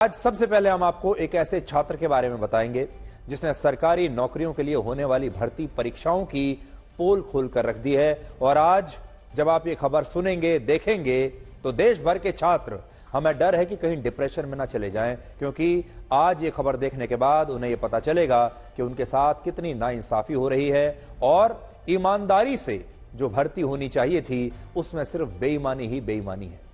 आज सबसे पहले हम आपको एक ऐसे छात्र के बारे में बताएंगे जिसने सरकारी नौकरियों के लिए होने वाली भर्ती परीक्षाओं की पोल खोल कर रख दी है। और आज जब आप ये खबर सुनेंगे, देखेंगे, तो देश भर के छात्र, हमें डर है कि कहीं डिप्रेशन में ना चले जाएं, क्योंकि आज ये खबर देखने के बाद उन्हें ये पता चलेगा कि उनके साथ कितनी नाइंसाफी हो रही है और ईमानदारी से जो भर्ती होनी चाहिए थी उसमें सिर्फ बेईमानी ही बेईमानी है।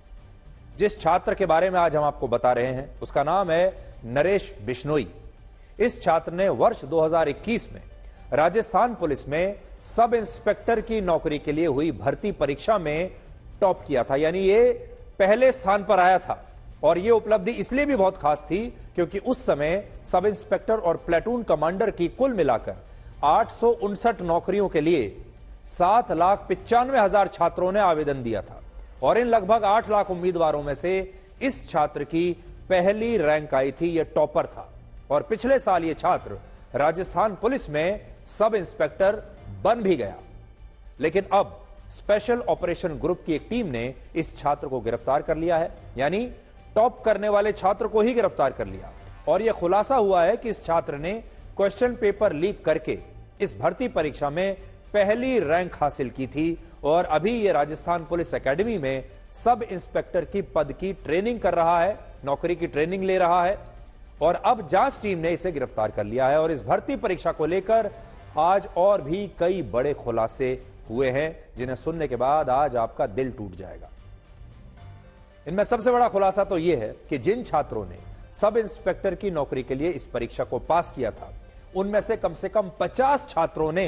जिस छात्र के बारे में आज हम आपको बता रहे हैं उसका नाम है नरेश बिश्नोई। इस छात्र ने वर्ष 2021 में राजस्थान पुलिस में सब इंस्पेक्टर की नौकरी के लिए हुई भर्ती परीक्षा में टॉप किया था, यानी ये पहले स्थान पर आया था। और यह उपलब्धि इसलिए भी बहुत खास थी क्योंकि उस समय सब इंस्पेक्टर और प्लेटून कमांडर की कुल मिलाकर 859 नौकरियों के लिए 7,95,000 छात्रों ने आवेदन दिया था और इन लगभग 8 लाख उम्मीदवारों में से इस छात्र की पहली रैंक आई थी। यह टॉपर था और पिछले साल यह छात्र राजस्थान पुलिस में सब इंस्पेक्टर बन भी गया। लेकिन अब स्पेशल ऑपरेशन ग्रुप की एक टीम ने इस छात्र को गिरफ्तार कर लिया है, यानी टॉप करने वाले छात्र को ही गिरफ्तार कर लिया। और यह खुलासा हुआ है कि इस छात्र ने क्वेश्चन पेपर लीक करके इस भर्ती परीक्षा में पहली रैंक हासिल की थी और अभी यह राजस्थान पुलिस एकेडमी में सब इंस्पेक्टर की पद की ट्रेनिंग कर रहा है, नौकरी की ट्रेनिंग ले रहा है। और अब जांच टीम ने इसे गिरफ्तार कर लिया है और इस भर्ती परीक्षा को लेकर आज और भी कई बड़े खुलासे हुए हैं जिन्हें सुनने के बाद आज आपका दिल टूट जाएगा। इनमें सबसे बड़ा खुलासा तो यह है कि जिन छात्रों ने सब इंस्पेक्टर की नौकरी के लिए इस परीक्षा को पास किया था उनमें से कम 50 छात्रों ने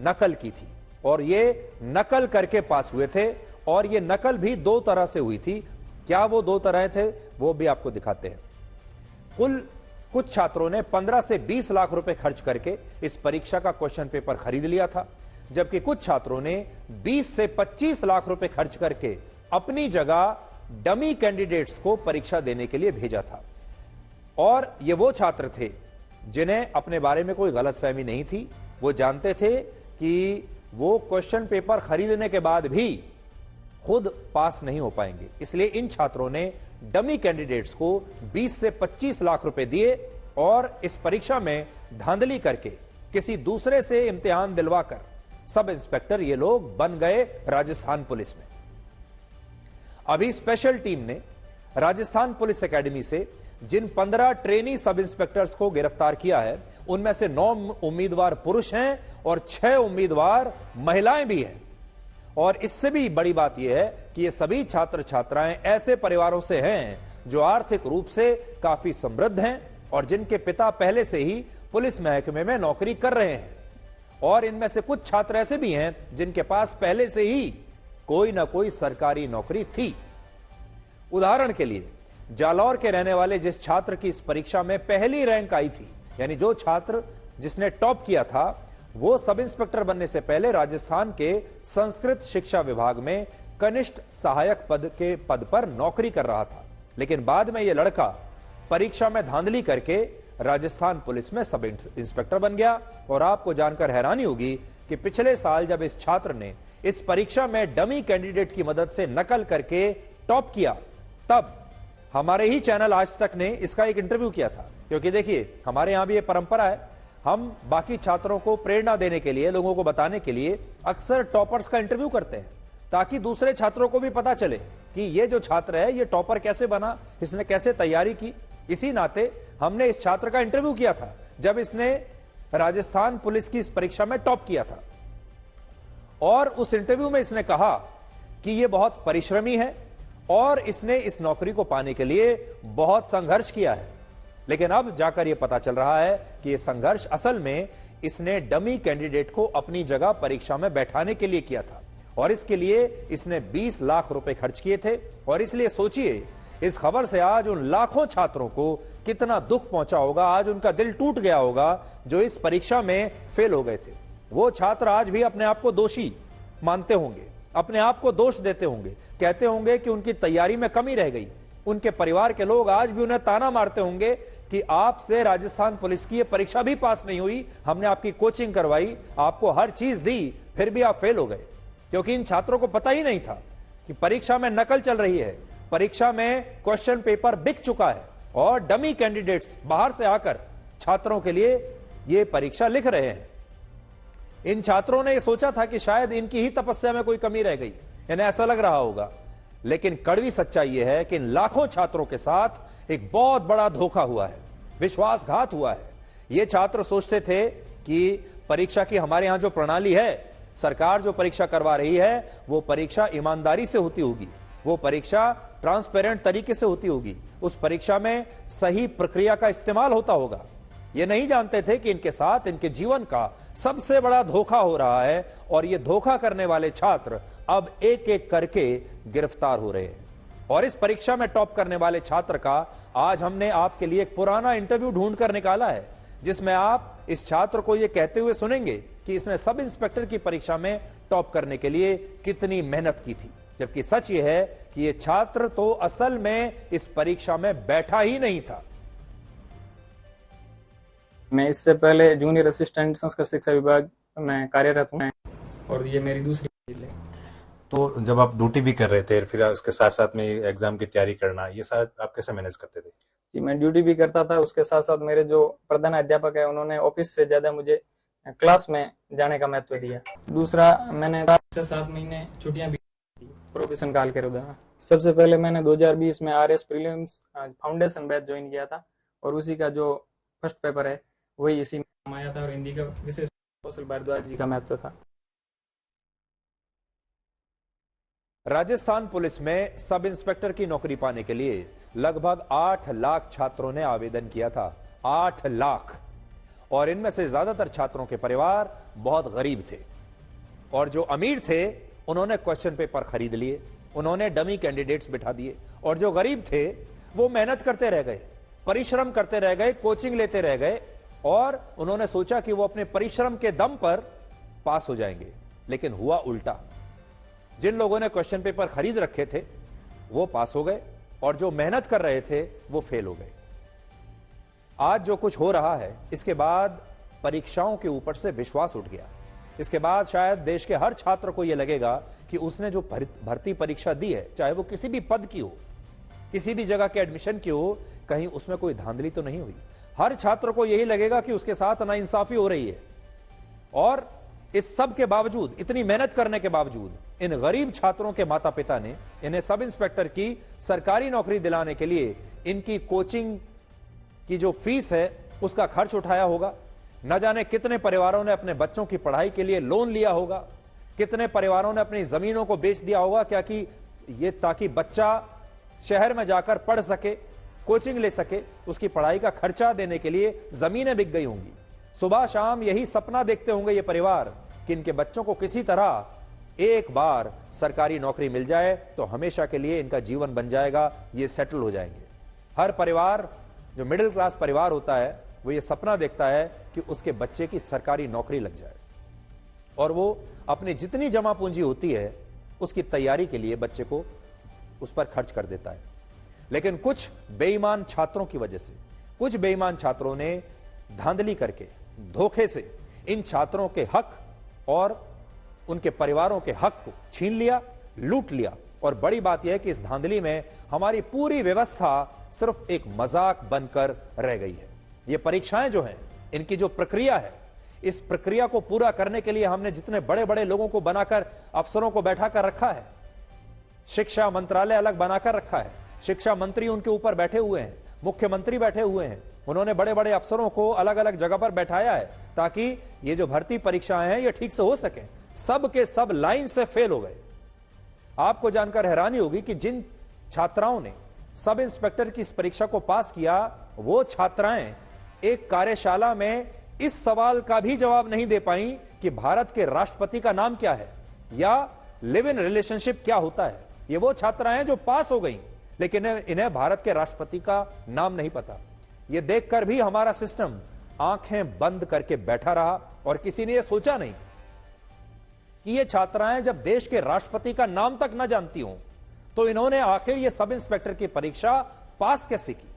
नकल की थी और ये नकल करके पास हुए थे। और ये नकल भी 2 तरह से हुई थी। क्या वो 2 तरह थे वो भी आपको दिखाते हैं। कुछ छात्रों ने 15 से 20 लाख रुपए खर्च करके इस परीक्षा का क्वेश्चन पेपर खरीद लिया था, जबकि कुछ छात्रों ने 20 से 25 लाख रुपए खर्च करके अपनी जगह डमी कैंडिडेट्स को परीक्षा देने के लिए भेजा था। और ये वो छात्र थे जिन्हें अपने बारे में कोई गलतफहमी नहीं थी। वो जानते थे कि वो क्वेश्चन पेपर खरीदने के बाद भी खुद पास नहीं हो पाएंगे, इसलिए इन छात्रों ने डमी कैंडिडेट्स को 20 से 25 लाख रुपए दिए और इस परीक्षा में धांधली करके किसी दूसरे से इम्तिहान दिलवाकर सब इंस्पेक्टर ये लोग बन गए राजस्थान पुलिस में। अभी स्पेशल टीम ने राजस्थान पुलिस एकेडमी से जिन 15 ट्रेनी सब इंस्पेक्टर्स को गिरफ्तार किया है उनमें से 9 उम्मीदवार पुरुष हैं और 6 उम्मीदवार महिलाएं भी हैं। और इससे भी बड़ी बात यह है कि ये सभी छात्र छात्राएं ऐसे परिवारों से हैं जो आर्थिक रूप से काफी समृद्ध हैं और जिनके पिता पहले से ही पुलिस महकमे में नौकरी कर रहे हैं। और इनमें से कुछ छात्र ऐसे भी हैं जिनके पास पहले से ही कोई ना कोई सरकारी नौकरी थी। उदाहरण के लिए जालौर के रहने वाले जिस छात्र की इस परीक्षा में पहली रैंक आई थी, यानी जो छात्र जिसने टॉप किया था, वो सब इंस्पेक्टर बनने से पहले राजस्थान के संस्कृत शिक्षा विभाग में कनिष्ठ सहायक पद पर नौकरी कर रहा था। लेकिन बाद में यह लड़का परीक्षा में धांधली करके राजस्थान पुलिस में सब इंस्पेक्टर बन गया। और आपको जानकर हैरानी होगी कि पिछले साल जब इस छात्र ने इस परीक्षा में डमी कैंडिडेट की मदद से नकल करके टॉप किया, तब हमारे ही चैनल आज तक ने इसका एक इंटरव्यू किया था। क्योंकि देखिए, हमारे यहां भी ये परंपरा है, हम बाकी छात्रों को प्रेरणा देने के लिए, लोगों को बताने के लिए अक्सर टॉपर्स का इंटरव्यू करते हैं ताकि दूसरे छात्रों को भी पता चले कि ये जो छात्र है ये टॉपर कैसे बना, इसने कैसे तैयारी की। इसी नाते हमने इस छात्र का इंटरव्यू किया था जब इसने राजस्थान पुलिस की इस परीक्षा में टॉप किया था। और उस इंटरव्यू में इसने कहा कि यह बहुत परिश्रमी है और इसने इस नौकरी को पाने के लिए बहुत संघर्ष किया है। लेकिन अब जाकर यह पता चल रहा है कि यह संघर्ष असल में इसने डमी कैंडिडेट को अपनी जगह परीक्षा में बैठाने के लिए किया था और इसके लिए इसने 20 लाख रुपए खर्च किए थे। और इसलिए सोचिए, इस खबर से आज उन लाखों छात्रों को कितना दुख पहुंचा होगा, आज उनका दिल टूट गया होगा जो इस परीक्षा में फेल हो गए थे। वो छात्र आज भी अपने आप को दोषी मानते होंगे, अपने आप को दोष देते होंगे, कहते होंगे कि उनकी तैयारी में कमी रह गई। उनके परिवार के लोग आज भी उन्हें ताना मारते होंगे कि आपसे राजस्थान पुलिस की ये परीक्षा भी पास नहीं हुई, हमने आपकी कोचिंग करवाई, आपको हर चीज दी, फिर भी आप फेल हो गए। क्योंकि इन छात्रों को पता ही नहीं था कि परीक्षा में नकल चल रही है, परीक्षा में क्वेश्चन पेपर बिक चुका है और डमी कैंडिडेट्स बाहर से आकर छात्रों के लिए ये परीक्षा लिख रहे हैं। इन छात्रों ने सोचा था कि शायद इनकी ही तपस्या में कोई कमी रह गई, इन्हें ऐसा लग रहा होगा, लेकिन कड़वी सच्चाई यह है कि इन लाखों छात्रों के साथ एक बहुत बड़ा धोखा हुआ है, विश्वासघात हुआ है। ये छात्र सोचते थे कि परीक्षा की हमारे यहां जो प्रणाली है, सरकार जो परीक्षा करवा रही है, वो परीक्षा ईमानदारी से होती होगी, वो परीक्षा ट्रांसपेरेंट तरीके से होती होगी, उस परीक्षा में सही प्रक्रिया का इस्तेमाल होता होगा। ये नहीं जानते थे कि इनके साथ इनके जीवन का सबसे बड़ा धोखा हो रहा है और ये धोखा करने वाले छात्र अब एक एक करके गिरफ्तार हो रहे हैं। और इस परीक्षा में टॉप करने वाले छात्र का आज हमने आपके लिए एक पुराना इंटरव्यू ढूंढ कर निकाला है, जिसमें आप इस छात्र को यह कहते हुए सुनेंगे कि इसने सब इंस्पेक्टर की परीक्षा में टॉप करने के लिए कितनी मेहनत की थी, जबकि सच यह है कि यह छात्र तो असल में इस परीक्षा में बैठा ही नहीं था। मैं इससे पहले जूनियर असिस्टेंट संस्कृत शिक्षा विभाग में कार्यरत हूँ और ये मेरी दूसरी डील है। तो जब आप ड्यूटी भी कर रहे थे, फिर उसके साथ साथ में एग्जाम की तैयारी करना, ये साथ आप कैसे मैनेज करते थे? जी, मैं ड्यूटी भी करता था, उसके साथ साथ मेरे जो प्रधान अध्यापक है उन्होंने ऑफिस से ज्यादा मुझे क्लास में जाने का महत्व दिया। दूसरा, मैंने 4 से 7 महीने छुट्टियां भी प्रोफेशन काल के दौरान। सबसे पहले मैंने 2020 में RS prelims foundation batch join किया था और उसी का जो फर्स्ट पेपर है वही इसी में आया था और हिंदी का विशेष कौशल भारद्वाज जी का महत्व था। राजस्थान पुलिस में सब इंस्पेक्टर की नौकरी पाने के लिए लगभग 8 लाख छात्रों ने आवेदन किया था। 8 लाख। और इनमें से ज्यादातर छात्रों के परिवार बहुत गरीब थे और जो अमीर थे उन्होंने क्वेश्चन पेपर खरीद लिए, उन्होंने डमी कैंडिडेट्स बिठा दिए, और जो गरीब थे वो मेहनत करते रह गए, परिश्रम करते रह गए, कोचिंग लेते रह गए और उन्होंने सोचा कि वो अपने परिश्रम के दम पर पास हो जाएंगे। लेकिन हुआ उल्टा। जिन लोगों ने क्वेश्चन पेपर खरीद रखे थे वो पास हो गए और जो मेहनत कर रहे थे वो फेल हो गए। आज जो कुछ हो रहा है, इसके बाद परीक्षाओं के ऊपर से विश्वास उठ गया। इसके बाद शायद देश के हर छात्र को यह लगेगा कि उसने जो भर्ती परीक्षा दी है, चाहे वो किसी भी पद की हो, किसी भी जगह के एडमिशन की हो, कहीं उसमें कोई धांधली तो नहीं हुई। हर छात्र को यही लगेगा कि उसके साथ नाइंसाफी हो रही है। और इस सब के बावजूद, इतनी मेहनत करने के बावजूद, इन गरीब छात्रों के माता पिता ने इन्हें सब इंस्पेक्टर की सरकारी नौकरी दिलाने के लिए इनकी कोचिंग की जो फीस है उसका खर्च उठाया होगा। न जाने कितने परिवारों ने अपने बच्चों की पढ़ाई के लिए लोन लिया होगा, कितने परिवारों ने अपनी जमीनों को बेच दिया होगा, क्या कि ये ताकि बच्चा शहर में जाकर पढ़ सके, कोचिंग ले सके, उसकी पढ़ाई का खर्चा देने के लिए जमीनें बिक गई होंगी। सुबह शाम यही सपना देखते होंगे ये परिवार कि इनके बच्चों को किसी तरह एक बार सरकारी नौकरी मिल जाए तो हमेशा के लिए इनका जीवन बन जाएगा, ये सेटल हो जाएंगे। हर परिवार, जो मिडिल क्लास परिवार होता है, वो ये सपना देखता है कि उसके बच्चे की सरकारी नौकरी लग जाए और वो अपनी जितनी जमा पूंजी होती है उसकी तैयारी के लिए बच्चे को उस पर खर्च कर देता है। लेकिन कुछ बेईमान छात्रों की वजह से, कुछ बेईमान छात्रों ने धांधली करके, धोखे से इन छात्रों के हक और उनके परिवारों के हक को छीन लिया, लूट लिया। और बड़ी बात यह है कि इस धांधली में हमारी पूरी व्यवस्था सिर्फ एक मजाक बनकर रह गई है। ये परीक्षाएं जो हैं, इनकी जो प्रक्रिया है, इस प्रक्रिया को पूरा करने के लिए हमने जितने बड़े बड़े लोगों को बनाकर, अफसरों को बैठाकर रखा है, शिक्षा मंत्रालय अलग बनाकर रखा है, शिक्षा मंत्री उनके ऊपर बैठे हुए हैं, मुख्यमंत्री बैठे हुए हैं, उन्होंने बड़े बड़े अफसरों को अलग अलग जगह पर बैठाया है ताकि ये जो भर्ती परीक्षाएं हैं ये ठीक से हो सके। सब के सब लाइन से फेल हो गए। आपको जानकर हैरानी होगी कि जिन छात्राओं ने सब इंस्पेक्टर की इस परीक्षा को पास किया, वो छात्राएं एक कार्यशाला में इस सवाल का भी जवाब नहीं दे पाई कि भारत के राष्ट्रपति का नाम क्या है या लिव इन रिलेशनशिप क्या होता है। ये वो छात्राएं जो पास हो गई, लेकिन इन्हें भारत के राष्ट्रपति का नाम नहीं पता। ये देखकर भी हमारा सिस्टम आंखें बंद करके बैठा रहा और किसी ने यह सोचा नहीं कि ये छात्राएं जब देश के राष्ट्रपति का नाम तक न जानती हों तो इन्होंने आखिर ये सब इंस्पेक्टर की परीक्षा पास कैसे की।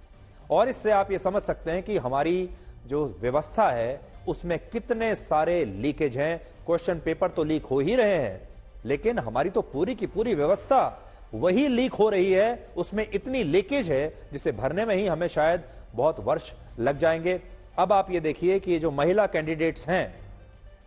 और इससे आप ये समझ सकते हैं कि हमारी जो व्यवस्था है उसमें कितने सारे लीकेज हैं। क्वेश्चन पेपर तो लीक हो ही रहे हैं, लेकिन हमारी तो पूरी की पूरी व्यवस्था वही लीक हो रही है, उसमें इतनी लीकेज है जिसे भरने में ही हमें शायद बहुत वर्ष लग जाएंगे। अब आप ये देखिए कि ये जो महिला कैंडिडेट्स हैं,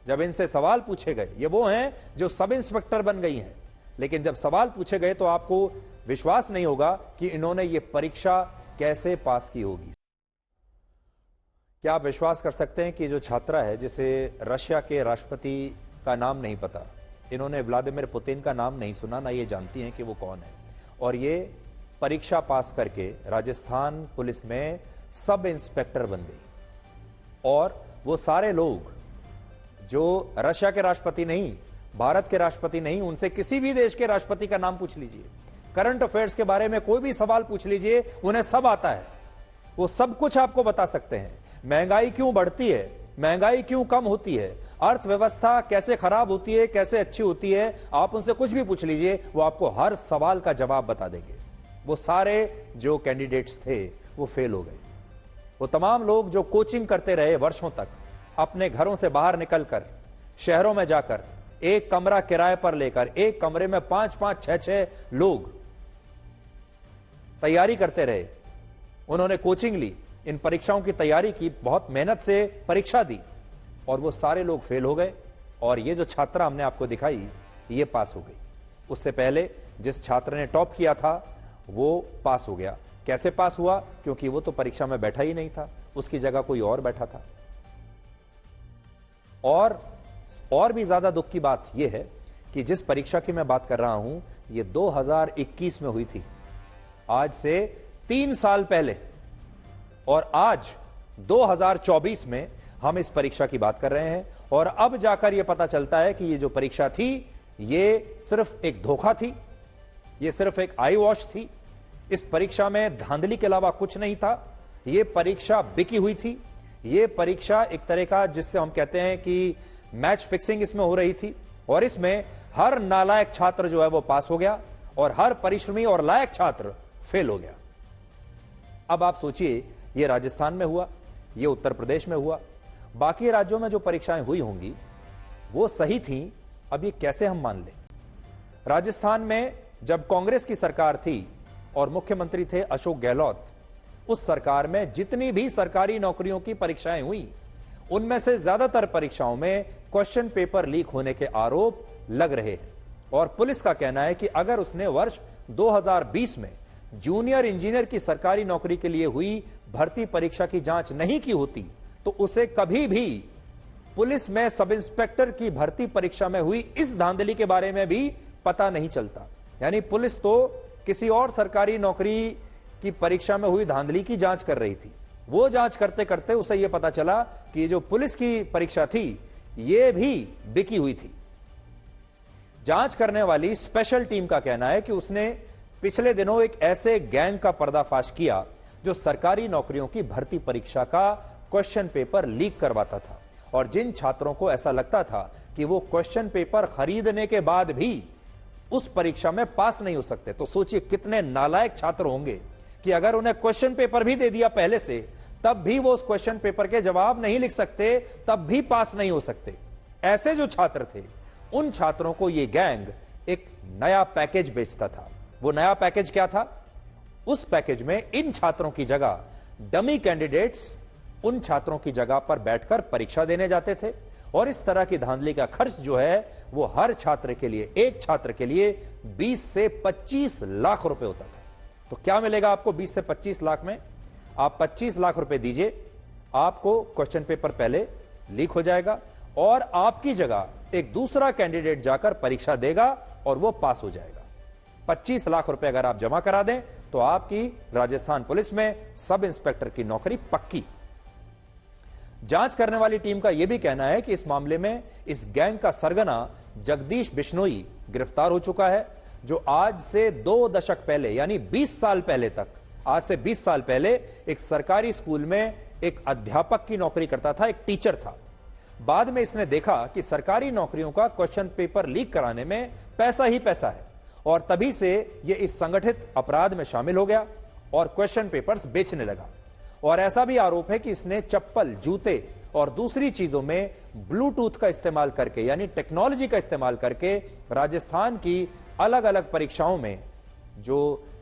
जब इनसे सवाल पूछे गए, ये वो हैं जो सब इंस्पेक्टर बन गई हैं, लेकिन जब सवाल पूछे गए तो आपको विश्वास नहीं होगा कि इन्होंने ये परीक्षा कैसे पास की होगी। क्या आप विश्वास कर सकते हैं कि जो छात्रा है जिसे रशिया के राष्ट्रपति का नाम नहीं पता, इन्होंने व्लादिमीर पुतिन का नाम नहीं सुना, ना ये जानती हैं कि वो कौन है, और ये परीक्षा पास करके राजस्थान पुलिस में सब इंस्पेक्टर बन गई। और वो सारे लोग जो रशिया के राष्ट्रपति नहीं, भारत के राष्ट्रपति नहीं, उनसे किसी भी देश के राष्ट्रपति का नाम पूछ लीजिए, करंट अफेयर्स के बारे में कोई भी सवाल पूछ लीजिए, उन्हें सब आता है, वो सब कुछ आपको बता सकते हैं। महंगाई क्यों बढ़ती है, महंगाई क्यों कम होती है, अर्थव्यवस्था कैसे खराब होती है, कैसे अच्छी होती है, आप उनसे कुछ भी पूछ लीजिए, वो आपको हर सवाल का जवाब बता देंगे। वो सारे जो कैंडिडेट्स थे वो फेल हो गए। वो तमाम लोग जो कोचिंग करते रहे वर्षों तक, अपने घरों से बाहर निकलकर शहरों में जाकर एक कमरा किराए पर लेकर एक कमरे में 5-5, 6-6 लोग तैयारी करते रहे, उन्होंने कोचिंग ली, इन परीक्षाओं की तैयारी की, बहुत मेहनत से परीक्षा दी, और वो सारे लोग फेल हो गए। और ये जो छात्रा हमने आपको दिखाई, ये पास हो गई। उससे पहले जिस छात्र ने टॉप किया था वो पास हो गया। कैसे पास हुआ? क्योंकि वो तो परीक्षा में बैठा ही नहीं था, उसकी जगह कोई और बैठा था। और भी ज्यादा दुख की बात यह है कि जिस परीक्षा की मैं बात कर रहा हूं, ये 2021 में हुई थी, आज से 3 साल पहले, और आज 2024 में हम इस परीक्षा की बात कर रहे हैं। और अब जाकर यह पता चलता है कि ये जो परीक्षा थी, ये सिर्फ एक धोखा थी, ये सिर्फ एक आई वॉश थी। इस परीक्षा में धांधली के अलावा कुछ नहीं था। ये परीक्षा बिकी हुई थी। ये परीक्षा एक तरह का, जिससे हम कहते हैं कि मैच फिक्सिंग इसमें हो रही थी, और इसमें हर नालायक छात्र जो है वो पास हो गया और हर परिश्रमी और लायक छात्र फेल हो गया। अब आप सोचिए, ये राजस्थान में हुआ, ये उत्तर प्रदेश में हुआ, बाकी राज्यों में जो परीक्षाएं हुई होंगी वो सही थी। अब ये कैसे हम मान लें? राजस्थान में जब कांग्रेस की सरकार थी और मुख्यमंत्री थे अशोक गहलोत, उस सरकार में जितनी भी सरकारी नौकरियों की परीक्षाएं हुई, उनमें से ज्यादातर परीक्षाओं में क्वेश्चन पेपर लीक होने के आरोप लग रहे हैं। और पुलिस का कहना है कि अगर उसने वर्ष 2020 में जूनियर इंजीनियर की सरकारी नौकरी के लिए हुई भर्ती परीक्षा की जांच नहीं की होती, तो उसे कभी भी पुलिस में सब इंस्पेक्टर की भर्ती परीक्षा में हुई इस धांधली के बारे में भी पता नहीं चलता। यानी पुलिस तो किसी और सरकारी नौकरी की परीक्षा में हुई धांधली की जांच कर रही थी। वो जांच करते करते उसे यह पता चला कि ये जो पुलिस की परीक्षा थी, ये भी बिकी हुई थी। जांच करने वाली स्पेशल टीम का कहना है कि उसने पिछले दिनों एक ऐसे गैंग का पर्दाफाश किया जो सरकारी नौकरियों की भर्ती परीक्षा का क्वेश्चन पेपर लीक करवाता था, और जिन छात्रों को ऐसा लगता था कि वो क्वेश्चन पेपर खरीदने के बाद भी उस परीक्षा में पास नहीं हो सकते, तो सोचिए कितने नालायक छात्र होंगे कि अगर उन्हें क्वेश्चन पेपर भी दे दिया पहले से, तब भी वो उस क्वेश्चन पेपर के जवाब नहीं लिख सकते, तब भी पास नहीं हो सकते। ऐसे जो छात्र थे, उन छात्रों को ये गैंग एक नया पैकेज बेचता था। वो नया पैकेज क्या था? उस पैकेज में इन छात्रों की जगह डमी कैंडिडेट्स उन छात्रों की जगह पर बैठकर परीक्षा देने जाते थे, और इस तरह की धांधली का खर्च जो है वो हर छात्र के लिए, एक छात्र के लिए 20 से 25 लाख रुपए होता था। तो क्या मिलेगा आपको 20 से 25 लाख में? आप 25 लाख रुपए दीजिए, आपको क्वेश्चन पेपर पहले लीक हो जाएगा और आपकी जगह एक दूसरा कैंडिडेट जाकर परीक्षा देगा और वो पास हो जाएगा। 25 लाख रुपए अगर आप जमा करा दें तो आपकी राजस्थान पुलिस में सब इंस्पेक्टर की नौकरी पक्की। जांच करने वाली टीम का यह भी कहना है कि इस मामले में इस गैंग का सरगना जगदीश बिश्नोई गिरफ्तार हो चुका है, जो आज से 2 दशक पहले, यानी 20 साल पहले तक, आज से 20 साल पहले एक सरकारी स्कूल में एक अध्यापक की नौकरी करता था, एक टीचर था। बाद में इसने देखा कि सरकारी नौकरियों का क्वेश्चन पेपर लीक कराने में पैसा ही पैसा है, और तभी से यह इस संगठित अपराध में शामिल हो गया और क्वेश्चन पेपर्स बेचने लगा। और ऐसा भी आरोप है कि इसने चप्पल, जूते और दूसरी चीजों में ब्लूटूथ का इस्तेमाल करके, यानी टेक्नोलॉजी का इस्तेमाल करके राजस्थान की अलग अलग परीक्षाओं में जो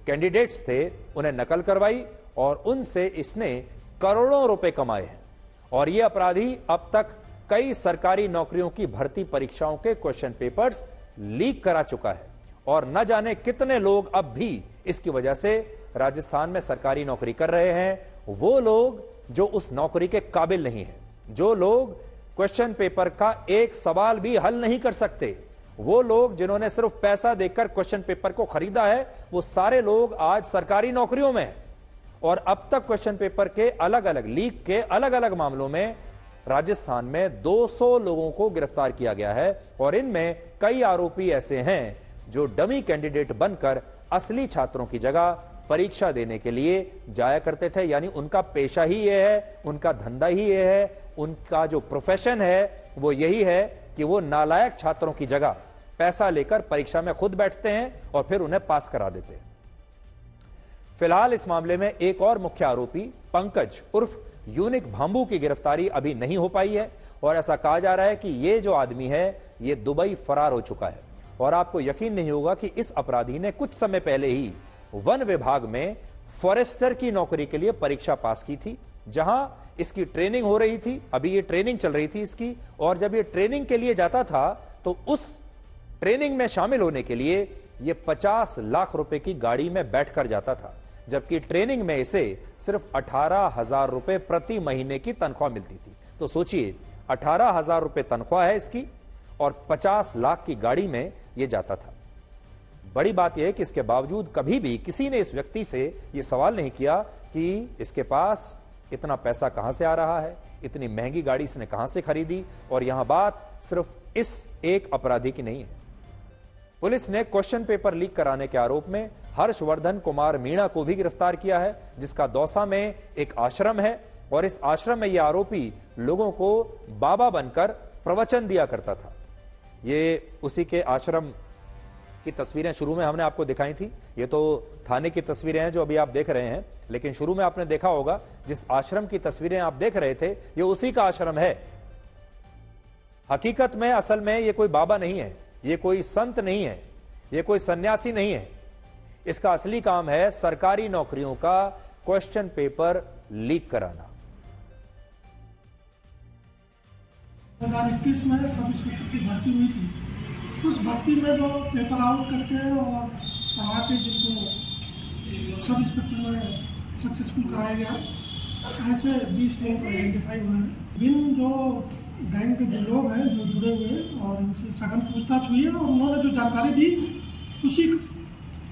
कैंडिडेट्स थे उन्हें नकल करवाई और उनसे इसने करोड़ों रुपए कमाए हैं। और ये अपराधी अब तक कई सरकारी नौकरियों की भर्ती परीक्षाओं के क्वेश्चन पेपर्स लीक करा चुका है और न जाने कितने लोग अब भी इसकी वजह से राजस्थान में सरकारी नौकरी कर रहे हैं। वो लोग जो उस नौकरी के काबिल नहीं है, जो लोग क्वेश्चन पेपर का एक सवाल भी हल नहीं कर सकते, वो लोग जिन्होंने सिर्फ पैसा देकर क्वेश्चन पेपर को खरीदा है, वो सारे लोग आज सरकारी नौकरियों में हैं। और अब तक क्वेश्चन पेपर के अलग अलग लीक के अलग अलग मामलों में राजस्थान में 200 लोगों को गिरफ्तार किया गया है और इनमें कई आरोपी ऐसे हैं जो डमी कैंडिडेट बनकर असली छात्रों की जगह परीक्षा देने के लिए जाया करते थे। यानी उनका पेशा ही यह है, उनका धंधा ही यह है, उनका जो प्रोफेशन है वो यही है कि वो नालायक छात्रों की जगह पैसा लेकर परीक्षा में खुद बैठते हैं और फिर उन्हें पास करा देते हैं। फिलहाल इस मामले में एक और मुख्य आरोपी पंकज उर्फ यूनिक भांबू की गिरफ्तारी अभी नहीं हो पाई है और ऐसा कहा जा रहा है कि ये जो आदमी है ये दुबई फरार हो चुका है। और आपको यकीन नहीं होगा कि इस अपराधी ने कुछ समय पहले ही वन विभाग में फॉरेस्टर की नौकरी के लिए परीक्षा पास की थी, जहां इसकी ट्रेनिंग हो रही थी। अभी ये ट्रेनिंग चल रही थी इसकी, और जब ये ट्रेनिंग के लिए जाता था तो उस ट्रेनिंग में शामिल होने के लिए ये 50 लाख रुपए की गाड़ी में बैठकर जाता था, जबकि ट्रेनिंग में इसे सिर्फ 18,000 रुपए प्रति महीने की तनख्वाह मिलती थी। तो सोचिए, 18,000 रुपए तनख्वाह है इसकी और 50 लाख की गाड़ी में यह जाता था। बड़ी बात यह है कि इसके बावजूद कभी भी किसी ने इस व्यक्ति से यह सवाल नहीं किया कि इसके पास इतना पैसा कहां से आ रहा है, इतनी महंगी गाड़ी इसने कहां से खरीदी। और यहां बात सिर्फ इस एक अपराधी की नहीं है। पुलिस ने क्वेश्चन पेपर लीक कराने के आरोप में हर्षवर्धन कुमार मीणा को भी गिरफ्तार किया है, जिसका दौसा में एक आश्रम है और इस आश्रम में यह आरोपी लोगों को बाबा बनकर प्रवचन दिया करता था। ये उसी के आश्रम की तस्वीरें शुरू में हमने आपको दिखाई थी। ये तो थाने की तस्वीरें हैं जो अभी आप देख रहे हैं, लेकिन शुरू में आपने देखा होगा जिस आश्रम की तस्वीरें आप देख रहे थे ये उसी का आश्रम है। हकीकत में असल में ये कोई बाबा नहीं है, ये कोई संत नहीं है, ये कोई सन्यासी नहीं है। इसका असली काम है सरकारी नौकरियों का क्वेश्चन पेपर लीक कराना। 2021 में सब इंस्पेक्टर की भर्ती हुई थी। उस भर्ती में जो पेपर आउट करके और पढ़ा के जिनको सब इंस्पेक्टर में सक्सेसफुल कराया गया, ऐसे 20 लोग आइडेंटिफाई हुए हैं। इन जो गैंग के जो लोग हैं जो जुड़े हुए और इनसे सघन पूछताछ हुई है और उन्होंने जो जानकारी दी उसी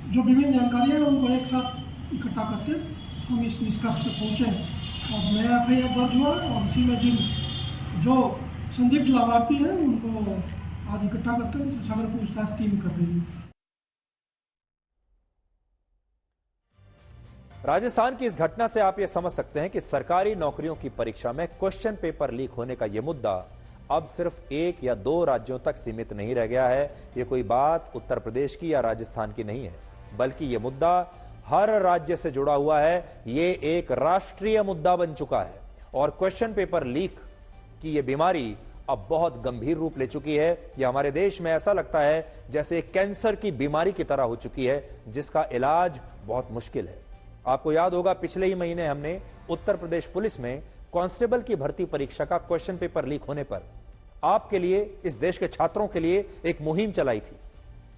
जो विभिन्न जानकारियाँ हैं उनको एक साथ इकट्ठा करके हम इस निष्कर्ष पे पहुँचे और नया FIR दर्ज हुआ और उसी में जिन जो संदिग्ध लाभार्थी हैं उनको आज इकट्ठा करके उनसे सघन पूछताछ टीम कर रही है। राजस्थान की इस घटना से आप यह समझ सकते हैं कि सरकारी नौकरियों की परीक्षा में क्वेश्चन पेपर लीक होने का यह मुद्दा अब सिर्फ 1 या 2 राज्यों तक सीमित नहीं रह गया है। यह कोई बात उत्तर प्रदेश की या राजस्थान की नहीं है, बल्कि यह मुद्दा हर राज्य से जुड़ा हुआ है। यह एक राष्ट्रीय मुद्दा बन चुका है और क्वेश्चन पेपर लीक की यह बीमारी अब बहुत गंभीर रूप ले चुकी है। यह हमारे देश में ऐसा लगता है जैसे कैंसर की बीमारी की तरह हो चुकी है, जिसका इलाज बहुत मुश्किल है। आपको याद होगा पिछले ही महीने हमने उत्तर प्रदेश पुलिस में कांस्टेबल की भर्ती परीक्षा का क्वेश्चन पेपर लीक होने पर आपके लिए, इस देश के छात्रों के लिए एक मुहिम चलाई थी,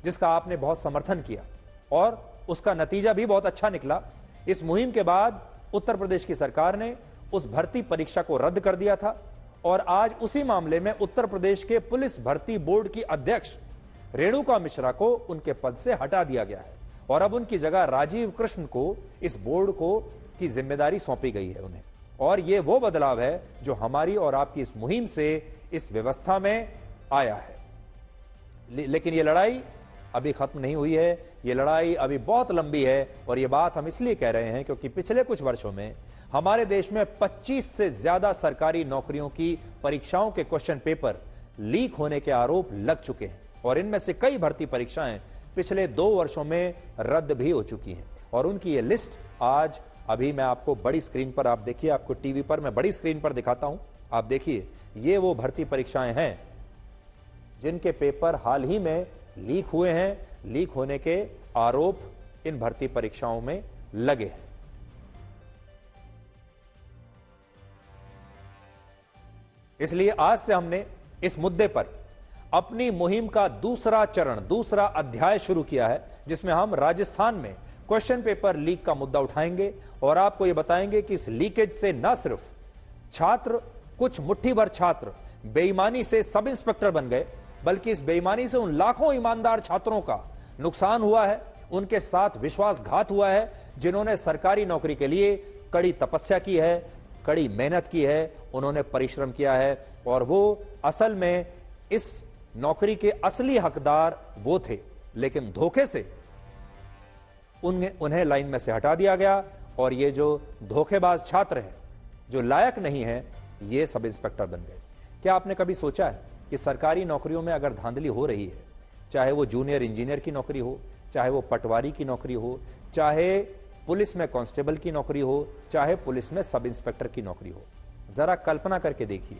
जिसका आपने बहुत समर्थन किया और उसका नतीजा भी बहुत अच्छा निकला। इस मुहिम के बाद उत्तर प्रदेश की सरकार ने उस भर्ती परीक्षा को रद्द कर दिया था और आज उसी मामले में उत्तर प्रदेश के पुलिस भर्ती बोर्ड की अध्यक्ष रेणुका मिश्रा को उनके पद से हटा दिया गया है और अब उनकी जगह राजीव कृष्ण को इस बोर्ड को की जिम्मेदारी सौंपी गई है उन्हें। और यह वो बदलाव है जो हमारी और आपकी इस मुहिम से इस व्यवस्था में आया है। लेकिन यह लड़ाई अभी खत्म नहीं हुई है, यह लड़ाई अभी बहुत लंबी है और यह बात हम इसलिए कह रहे हैं क्योंकि पिछले कुछ वर्षों में हमारे देश में 25 से ज्यादा सरकारी नौकरियों की परीक्षाओं के क्वेश्चन पेपर लीक होने के आरोप लग चुके हैं और इनमें से कई भर्ती परीक्षाएं पिछले 2 वर्षों में रद्द भी हो चुकी हैं। और उनकी ये लिस्ट आज अभी मैं आपको बड़ी स्क्रीन पर, आप देखिए, आपको टीवी पर मैं बड़ी स्क्रीन पर दिखाता हूं। आप देखिए, ये वो भर्ती परीक्षाएं हैं जिनके पेपर हाल ही में लीक हुए हैं। लीक होने के आरोप इन भर्ती परीक्षाओं में लगे हैं। इसलिए आज से हमने इस मुद्दे पर अपनी मुहिम का दूसरा चरण, दूसरा अध्याय शुरू किया है, जिसमें हम राजस्थान में क्वेश्चन पेपर लीक का मुद्दा उठाएंगे और आपको यह बताएंगे कि इस लीकेज से न सिर्फ छात्र, कुछ मुट्ठी भर छात्र बेईमानी से सब इंस्पेक्टर बन गए, बल्कि इस बेईमानी से उन लाखों ईमानदार छात्रों का नुकसान हुआ है, उनके साथ विश्वासघात हुआ है, जिन्होंने सरकारी नौकरी के लिए कड़ी तपस्या की है, कड़ी मेहनत की है, उन्होंने परिश्रम किया है और वो असल में इस नौकरी के असली हकदार वो थे, लेकिन धोखे से उन्हें लाइन में से हटा दिया गया और ये जो धोखेबाज छात्र हैं, जो लायक नहीं है, ये सब इंस्पेक्टर बन गए। क्या आपने कभी सोचा है कि सरकारी नौकरियों में अगर धांधली हो रही है, चाहे वो जूनियर इंजीनियर की नौकरी हो, चाहे वो पटवारी की नौकरी हो, चाहे पुलिस में कांस्टेबल की नौकरी हो, चाहे पुलिस में सब इंस्पेक्टर की नौकरी हो, जरा कल्पना करके देखिए,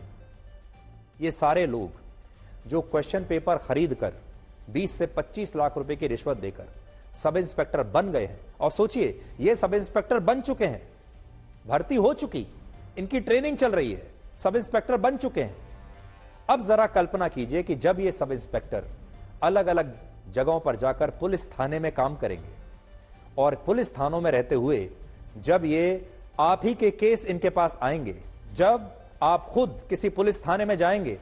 ये सारे लोग जो क्वेश्चन पेपर खरीद कर 20 से 25 लाख रुपए की रिश्वत देकर सब इंस्पेक्टर बन गए हैं। और सोचिए, ये सब इंस्पेक्टर बन चुके हैं, भर्ती हो चुकी, इनकी ट्रेनिंग चल रही है, सब इंस्पेक्टर बन चुके हैं। अब जरा कल्पना कीजिए कि जब ये सब इंस्पेक्टर अलग अलग जगहों पर जाकर पुलिस थाने में काम करेंगे और पुलिस थानों में रहते हुए जब ये आप ही के केस इनके पास आएंगे, जब आप खुद किसी पुलिस थाने में जाएंगे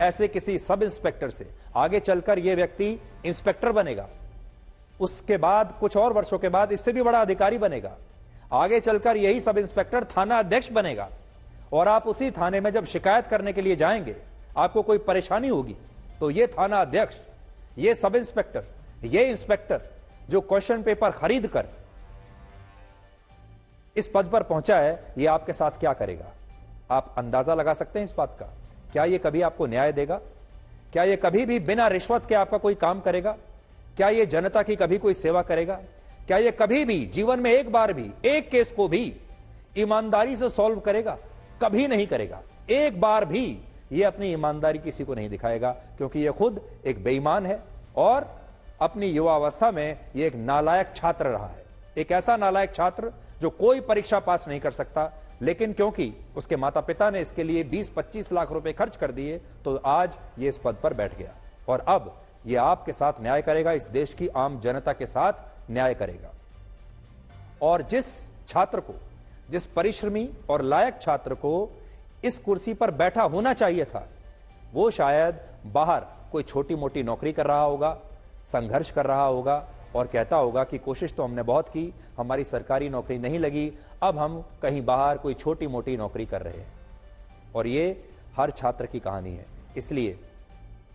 ऐसे किसी सब इंस्पेक्टर से, आगे चलकर यह व्यक्ति इंस्पेक्टर बनेगा, उसके बाद कुछ और वर्षों के बाद इससे भी बड़ा अधिकारी बनेगा, आगे चलकर यही सब इंस्पेक्टर थाना अध्यक्ष बनेगा और आप उसी थाने में जब शिकायत करने के लिए जाएंगे, आपको कोई परेशानी होगी, तो यह थाना अध्यक्ष, यह सब इंस्पेक्टर, यह इंस्पेक्टर जो क्वेश्चन पेपर खरीद कर इस पद पर पहुंचा है, यह आपके साथ क्या करेगा? आप अंदाजा लगा सकते हैं इस बात का? क्या यह कभी आपको न्याय देगा? क्या यह कभी भी बिना रिश्वत के आपका कोई काम करेगा? क्या यह जनता की कभी कोई सेवा करेगा? क्या यह कभी भी जीवन में एक बार भी एक केस को भी ईमानदारी से सॉल्व करेगा? कभी नहीं करेगा। एक बार भी यह अपनी ईमानदारी किसी को नहीं दिखाएगा, क्योंकि यह खुद एक बेईमान है और अपनी युवावस्था में यह एक नालायक छात्र रहा है। एक ऐसा नालायक छात्र जो कोई परीक्षा पास नहीं कर सकता, लेकिन क्योंकि उसके माता पिता ने इसके लिए 20-25 लाख रुपए खर्च कर दिए, तो आज ये इस पद पर बैठ गया और अब ये आपके साथ न्याय करेगा, इस देश की आम जनता के साथ न्याय करेगा। और जिस छात्र को, जिस परिश्रमी और लायक छात्र को इस कुर्सी पर बैठा होना चाहिए था, वो शायद बाहर कोई छोटी मोटी नौकरी कर रहा होगा, संघर्ष कर रहा होगा और कहता होगा कि कोशिश तो हमने बहुत की, हमारी सरकारी नौकरी नहीं लगी, अब हम कहीं बाहर कोई छोटी मोटी नौकरी कर रहे हैं। और ये हर छात्र की कहानी है। इसलिए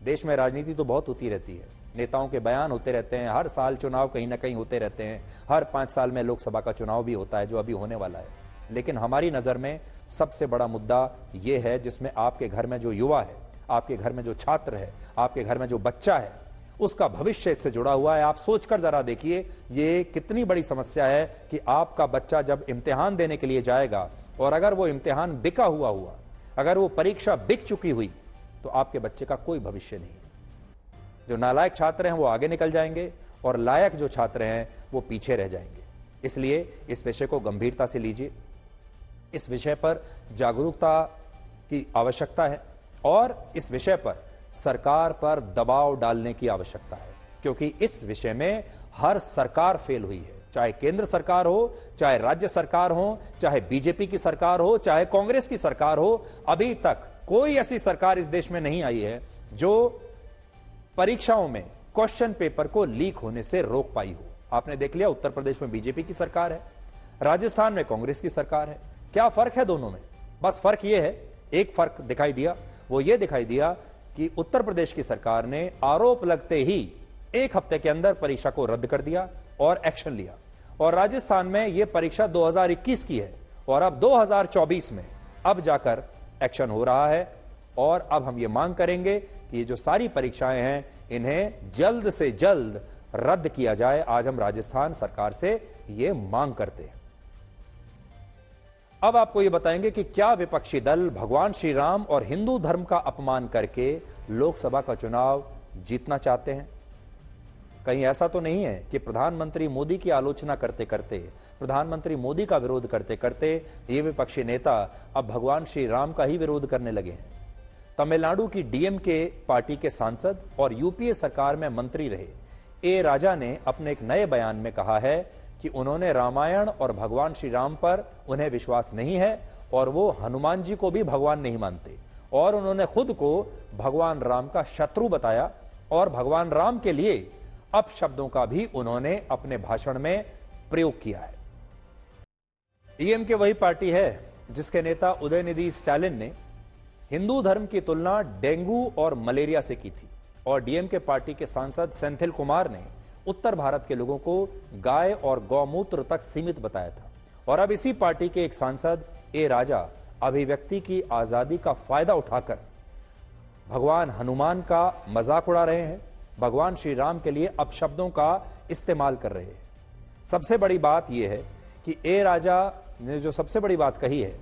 देश में राजनीति तो बहुत होती रहती है, नेताओं के बयान होते रहते हैं, हर साल चुनाव कहीं ना कहीं होते रहते हैं, हर 5 साल में लोकसभा का चुनाव भी होता है जो अभी होने वाला है। लेकिन हमारी नजर में सबसे बड़ा मुद्दा यह है जिसमें आपके घर में जो युवा है, आपके घर में जो छात्र है, आपके घर में जो बच्चा है, उसका भविष्य इससे जुड़ा हुआ है। आप सोचकर जरा देखिए, ये कितनी बड़ी समस्या है कि आपका बच्चा जब इम्तिहान देने के लिए जाएगा और अगर वो इम्तिहान बिका हुआ, अगर वो परीक्षा बिक चुकी हुई, तो आपके बच्चे का कोई भविष्य नहीं है। जो नालायक छात्र हैं वो आगे निकल जाएंगे और लायक जो छात्र हैं वो पीछे रह जाएंगे। इसलिए इस विषय को गंभीरता से लीजिए, इस विषय पर जागरूकता की आवश्यकता है और इस विषय पर सरकार पर दबाव डालने की आवश्यकता है, क्योंकि इस विषय में हर सरकार फेल हुई है, चाहे केंद्र सरकार हो, चाहे राज्य सरकार हो, चाहे बीजेपी की सरकार हो, चाहे कांग्रेस की सरकार हो। अभी तक कोई ऐसी सरकार इस देश में नहीं आई है जो परीक्षाओं में क्वेश्चन पेपर को लीक होने से रोक पाई हो। आपने देख लिया, उत्तर प्रदेश में बीजेपी की सरकार है, राजस्थान में कांग्रेस की सरकार है। क्या फर्क है दोनों में? बस फर्क यह है, एक फर्क दिखाई दिया, वो ये दिखाई दिया कि उत्तर प्रदेश की सरकार ने आरोप लगते ही 1 हफ्ते के अंदर परीक्षा को रद्द कर दिया और एक्शन लिया, और राजस्थान में यह परीक्षा 2021 की है और अब 2024 में अब जाकर एक्शन हो रहा है। और अब हम ये मांग करेंगे कि ये जो सारी परीक्षाएं हैं इन्हें जल्द से जल्द रद्द किया जाए। आज हम राजस्थान सरकार से ये मांग करते हैं। अब आपको ये बताएंगे कि क्या विपक्षी दल भगवान श्री राम और हिंदू धर्म का अपमान करके लोकसभा का चुनाव जीतना चाहते हैं? कहीं ऐसा तो नहीं है कि प्रधानमंत्री मोदी की आलोचना करते करते, प्रधानमंत्री मोदी का विरोध करते करते ये विपक्षी नेता अब भगवान श्री राम का ही विरोध करने लगे हैं। तमिलनाडु की डीएमके पार्टी के सांसद और यूपीए सरकार में मंत्री रहे ए राजा ने अपने एक नए बयान में कहा है कि उन्होंने रामायण और भगवान श्री राम पर उन्हें विश्वास नहीं है और वो हनुमान जी को भी भगवान नहीं मानते, और उन्होंने खुद को भगवान राम का शत्रु बताया और भगवान राम के लिए अपशब्दों का भी उन्होंने अपने भाषण में प्रयोग किया है। डीएमके वही पार्टी है जिसके नेता उदयनिधि स्टालिन ने हिंदू धर्म की तुलना डेंगू और मलेरिया से की थी, और डीएमके पार्टी के सांसद सेंथिल कुमार ने उत्तर भारत के लोगों को गाय और गौमूत्र तक सीमित बताया था। और अब इसी पार्टी के एक सांसद ए राजा अभिव्यक्ति की आजादी का फायदा उठाकर भगवान हनुमान का मजाक उड़ा रहे हैं, भगवान श्री राम के लिए अपशब्दों का इस्तेमाल कर रहे हैं। सबसे बड़ी बात यह है कि ए राजा ने जो सबसे बड़ी बात कही है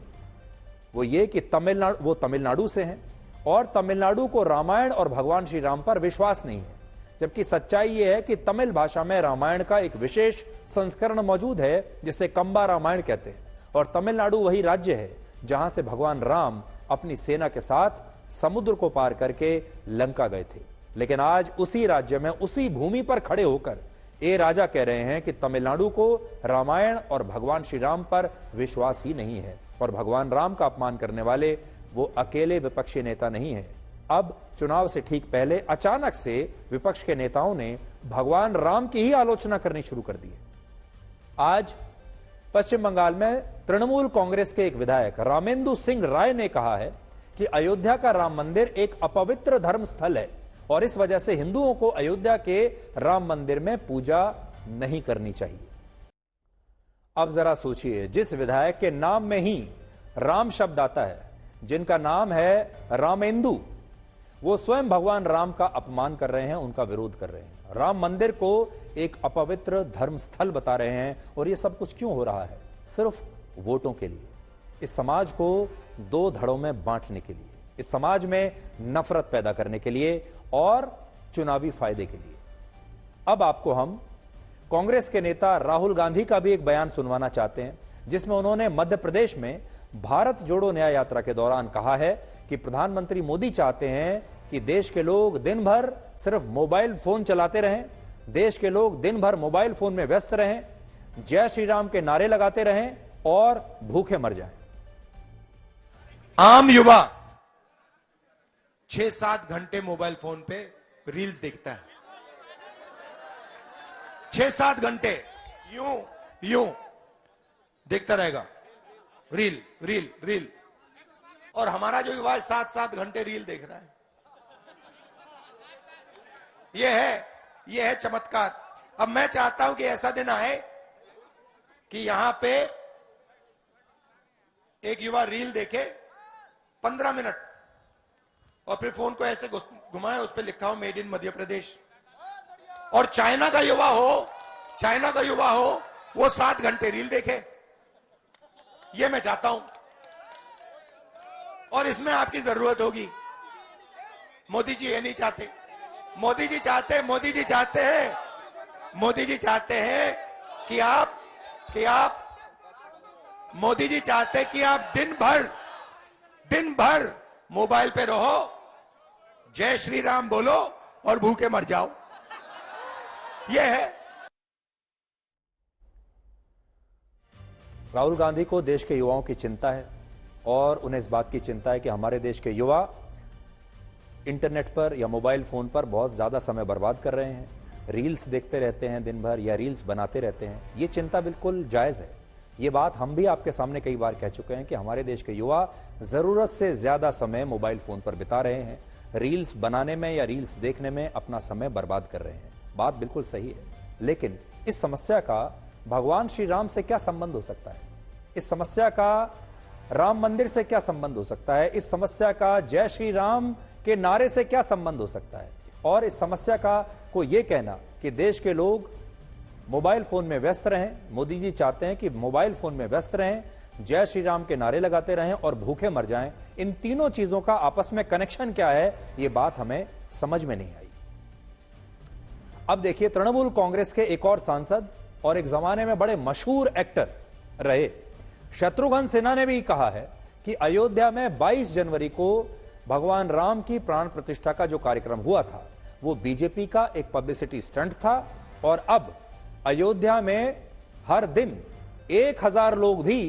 वो ये कि वो तमिलनाडु से हैं और तमिलनाडु को रामायण और भगवान श्री राम पर विश्वास नहीं है, जबकि सच्चाई यह है कि तमिल भाषा में रामायण का एक विशेष संस्करण मौजूद है जिसे कंबा रामायण कहते हैं, और तमिलनाडु वही राज्य है जहां से भगवान राम अपनी सेना के साथ समुद्र को पार करके लंका गए थे। लेकिन आज उसी राज्य में उसी भूमि पर खड़े होकर ए राजा कह रहे हैं कि तमिलनाडु को रामायण और भगवान श्री राम पर विश्वास ही नहीं है, और भगवान राम का अपमान करने वाले वो अकेले विपक्षी नेता नहीं है। अब चुनाव से ठीक पहले अचानक से विपक्ष के नेताओं ने भगवान राम की ही आलोचना करनी शुरू कर दी है। आज पश्चिम बंगाल में तृणमूल कांग्रेस के एक विधायक रामेंदु सिंह राय ने कहा है कि अयोध्या का राम मंदिर एक अपवित्र धर्म स्थल है और इस वजह से हिंदुओं को अयोध्या के राम मंदिर में पूजा नहीं करनी चाहिए। अब जरा सोचिए, जिस विधायक के नाम में ही राम शब्द आता है, जिनका नाम है रामेंदु, वो स्वयं भगवान राम का अपमान कर रहे हैं, उनका विरोध कर रहे हैं, राम मंदिर को एक अपवित्र धर्म स्थल बता रहे हैं। और ये सब कुछ क्यों हो रहा है? सिर्फ वोटों के लिए, इस समाज को दो धड़ों में बांटने के लिए, इस समाज में नफरत पैदा करने के लिए और चुनावी फायदे के लिए। अब आपको हम कांग्रेस के नेता राहुल गांधी का भी एक बयान सुनवाना चाहते हैं, जिसमें उन्होंने मध्य प्रदेश में भारत जोड़ो न्याय यात्रा के दौरान कहा है कि प्रधानमंत्री मोदी चाहते हैं कि देश के लोग दिन भर सिर्फ मोबाइल फोन चलाते रहें, देश के लोग दिन भर मोबाइल फोन में व्यस्त रहें, जय श्री राम के नारे लगाते रहें और भूखे मर जाएं। आम युवा 6-7 घंटे मोबाइल फोन पे रील्स देखता है, 6-7 घंटे यूं देखता रहेगा, रील रील रील। और हमारा जो युवा 7-7 घंटे रील देख रहा है। यह है चमत्कार। अब मैं चाहता हूं कि ऐसा दिन आए कि यहां पे एक युवा रील देखे 15 मिनट और फिर फोन को ऐसे घुमाए, उस पर लिखा हो मेड इन मध्य प्रदेश, और चाइना का युवा हो वो 7 घंटे रील देखे। ये मैं चाहता हूं और इसमें आपकी जरूरत होगी। मोदी जी ये नहीं चाहते। मोदी जी चाहते हैं कि आप मोदी जी चाहते कि आप दिन भर मोबाइल पे रहो, जय श्री राम बोलो और भूखे मर जाओ। यह है। राहुल गांधी को देश के युवाओं की चिंता है और उन्हें इस बात की चिंता है कि हमारे देश के युवा इंटरनेट पर या मोबाइल फोन पर बहुत ज्यादा समय बर्बाद कर रहे हैं, रील्स देखते रहते हैं दिन भर या रील्स बनाते रहते हैं। ये चिंता बिल्कुल जायज है। ये बात हम भी आपके सामने कई बार कह चुके हैं कि हमारे देश के युवा जरूरत से ज्यादा समय मोबाइल फोन पर बिता रहे हैं, रील्स बनाने में या रील्स देखने में अपना समय बर्बाद कर रहे हैं। बात बिल्कुल सही है, लेकिन इस समस्या का भगवान श्री राम से क्या संबंध हो सकता है? इस समस्या का राम मंदिर से क्या संबंध हो सकता है? इस समस्या का जय श्री राम के नारे से क्या संबंध हो सकता है? और इस समस्या का को यह कहना कि देश के लोग मोबाइल फोन में व्यस्त रहें, मोदी जी चाहते हैं कि मोबाइल फोन में व्यस्त रहें, जय श्री राम के नारे लगाते रहें और भूखे मर जाएं, इन तीनों चीजों का आपस में कनेक्शन क्या है? यह बात हमें समझ में नहीं आई। अब देखिए, तृणमूल कांग्रेस के एक और सांसद और एक जमाने में बड़े मशहूर एक्टर रहे शत्रुघ्न सिन्हा ने भी कहा है कि अयोध्या में 22 जनवरी को भगवान राम की प्राण प्रतिष्ठा का जो कार्यक्रम हुआ था वो बीजेपी का एक पब्लिसिटी स्टंट था और अब अयोध्या में हर दिन 1000 लोग भी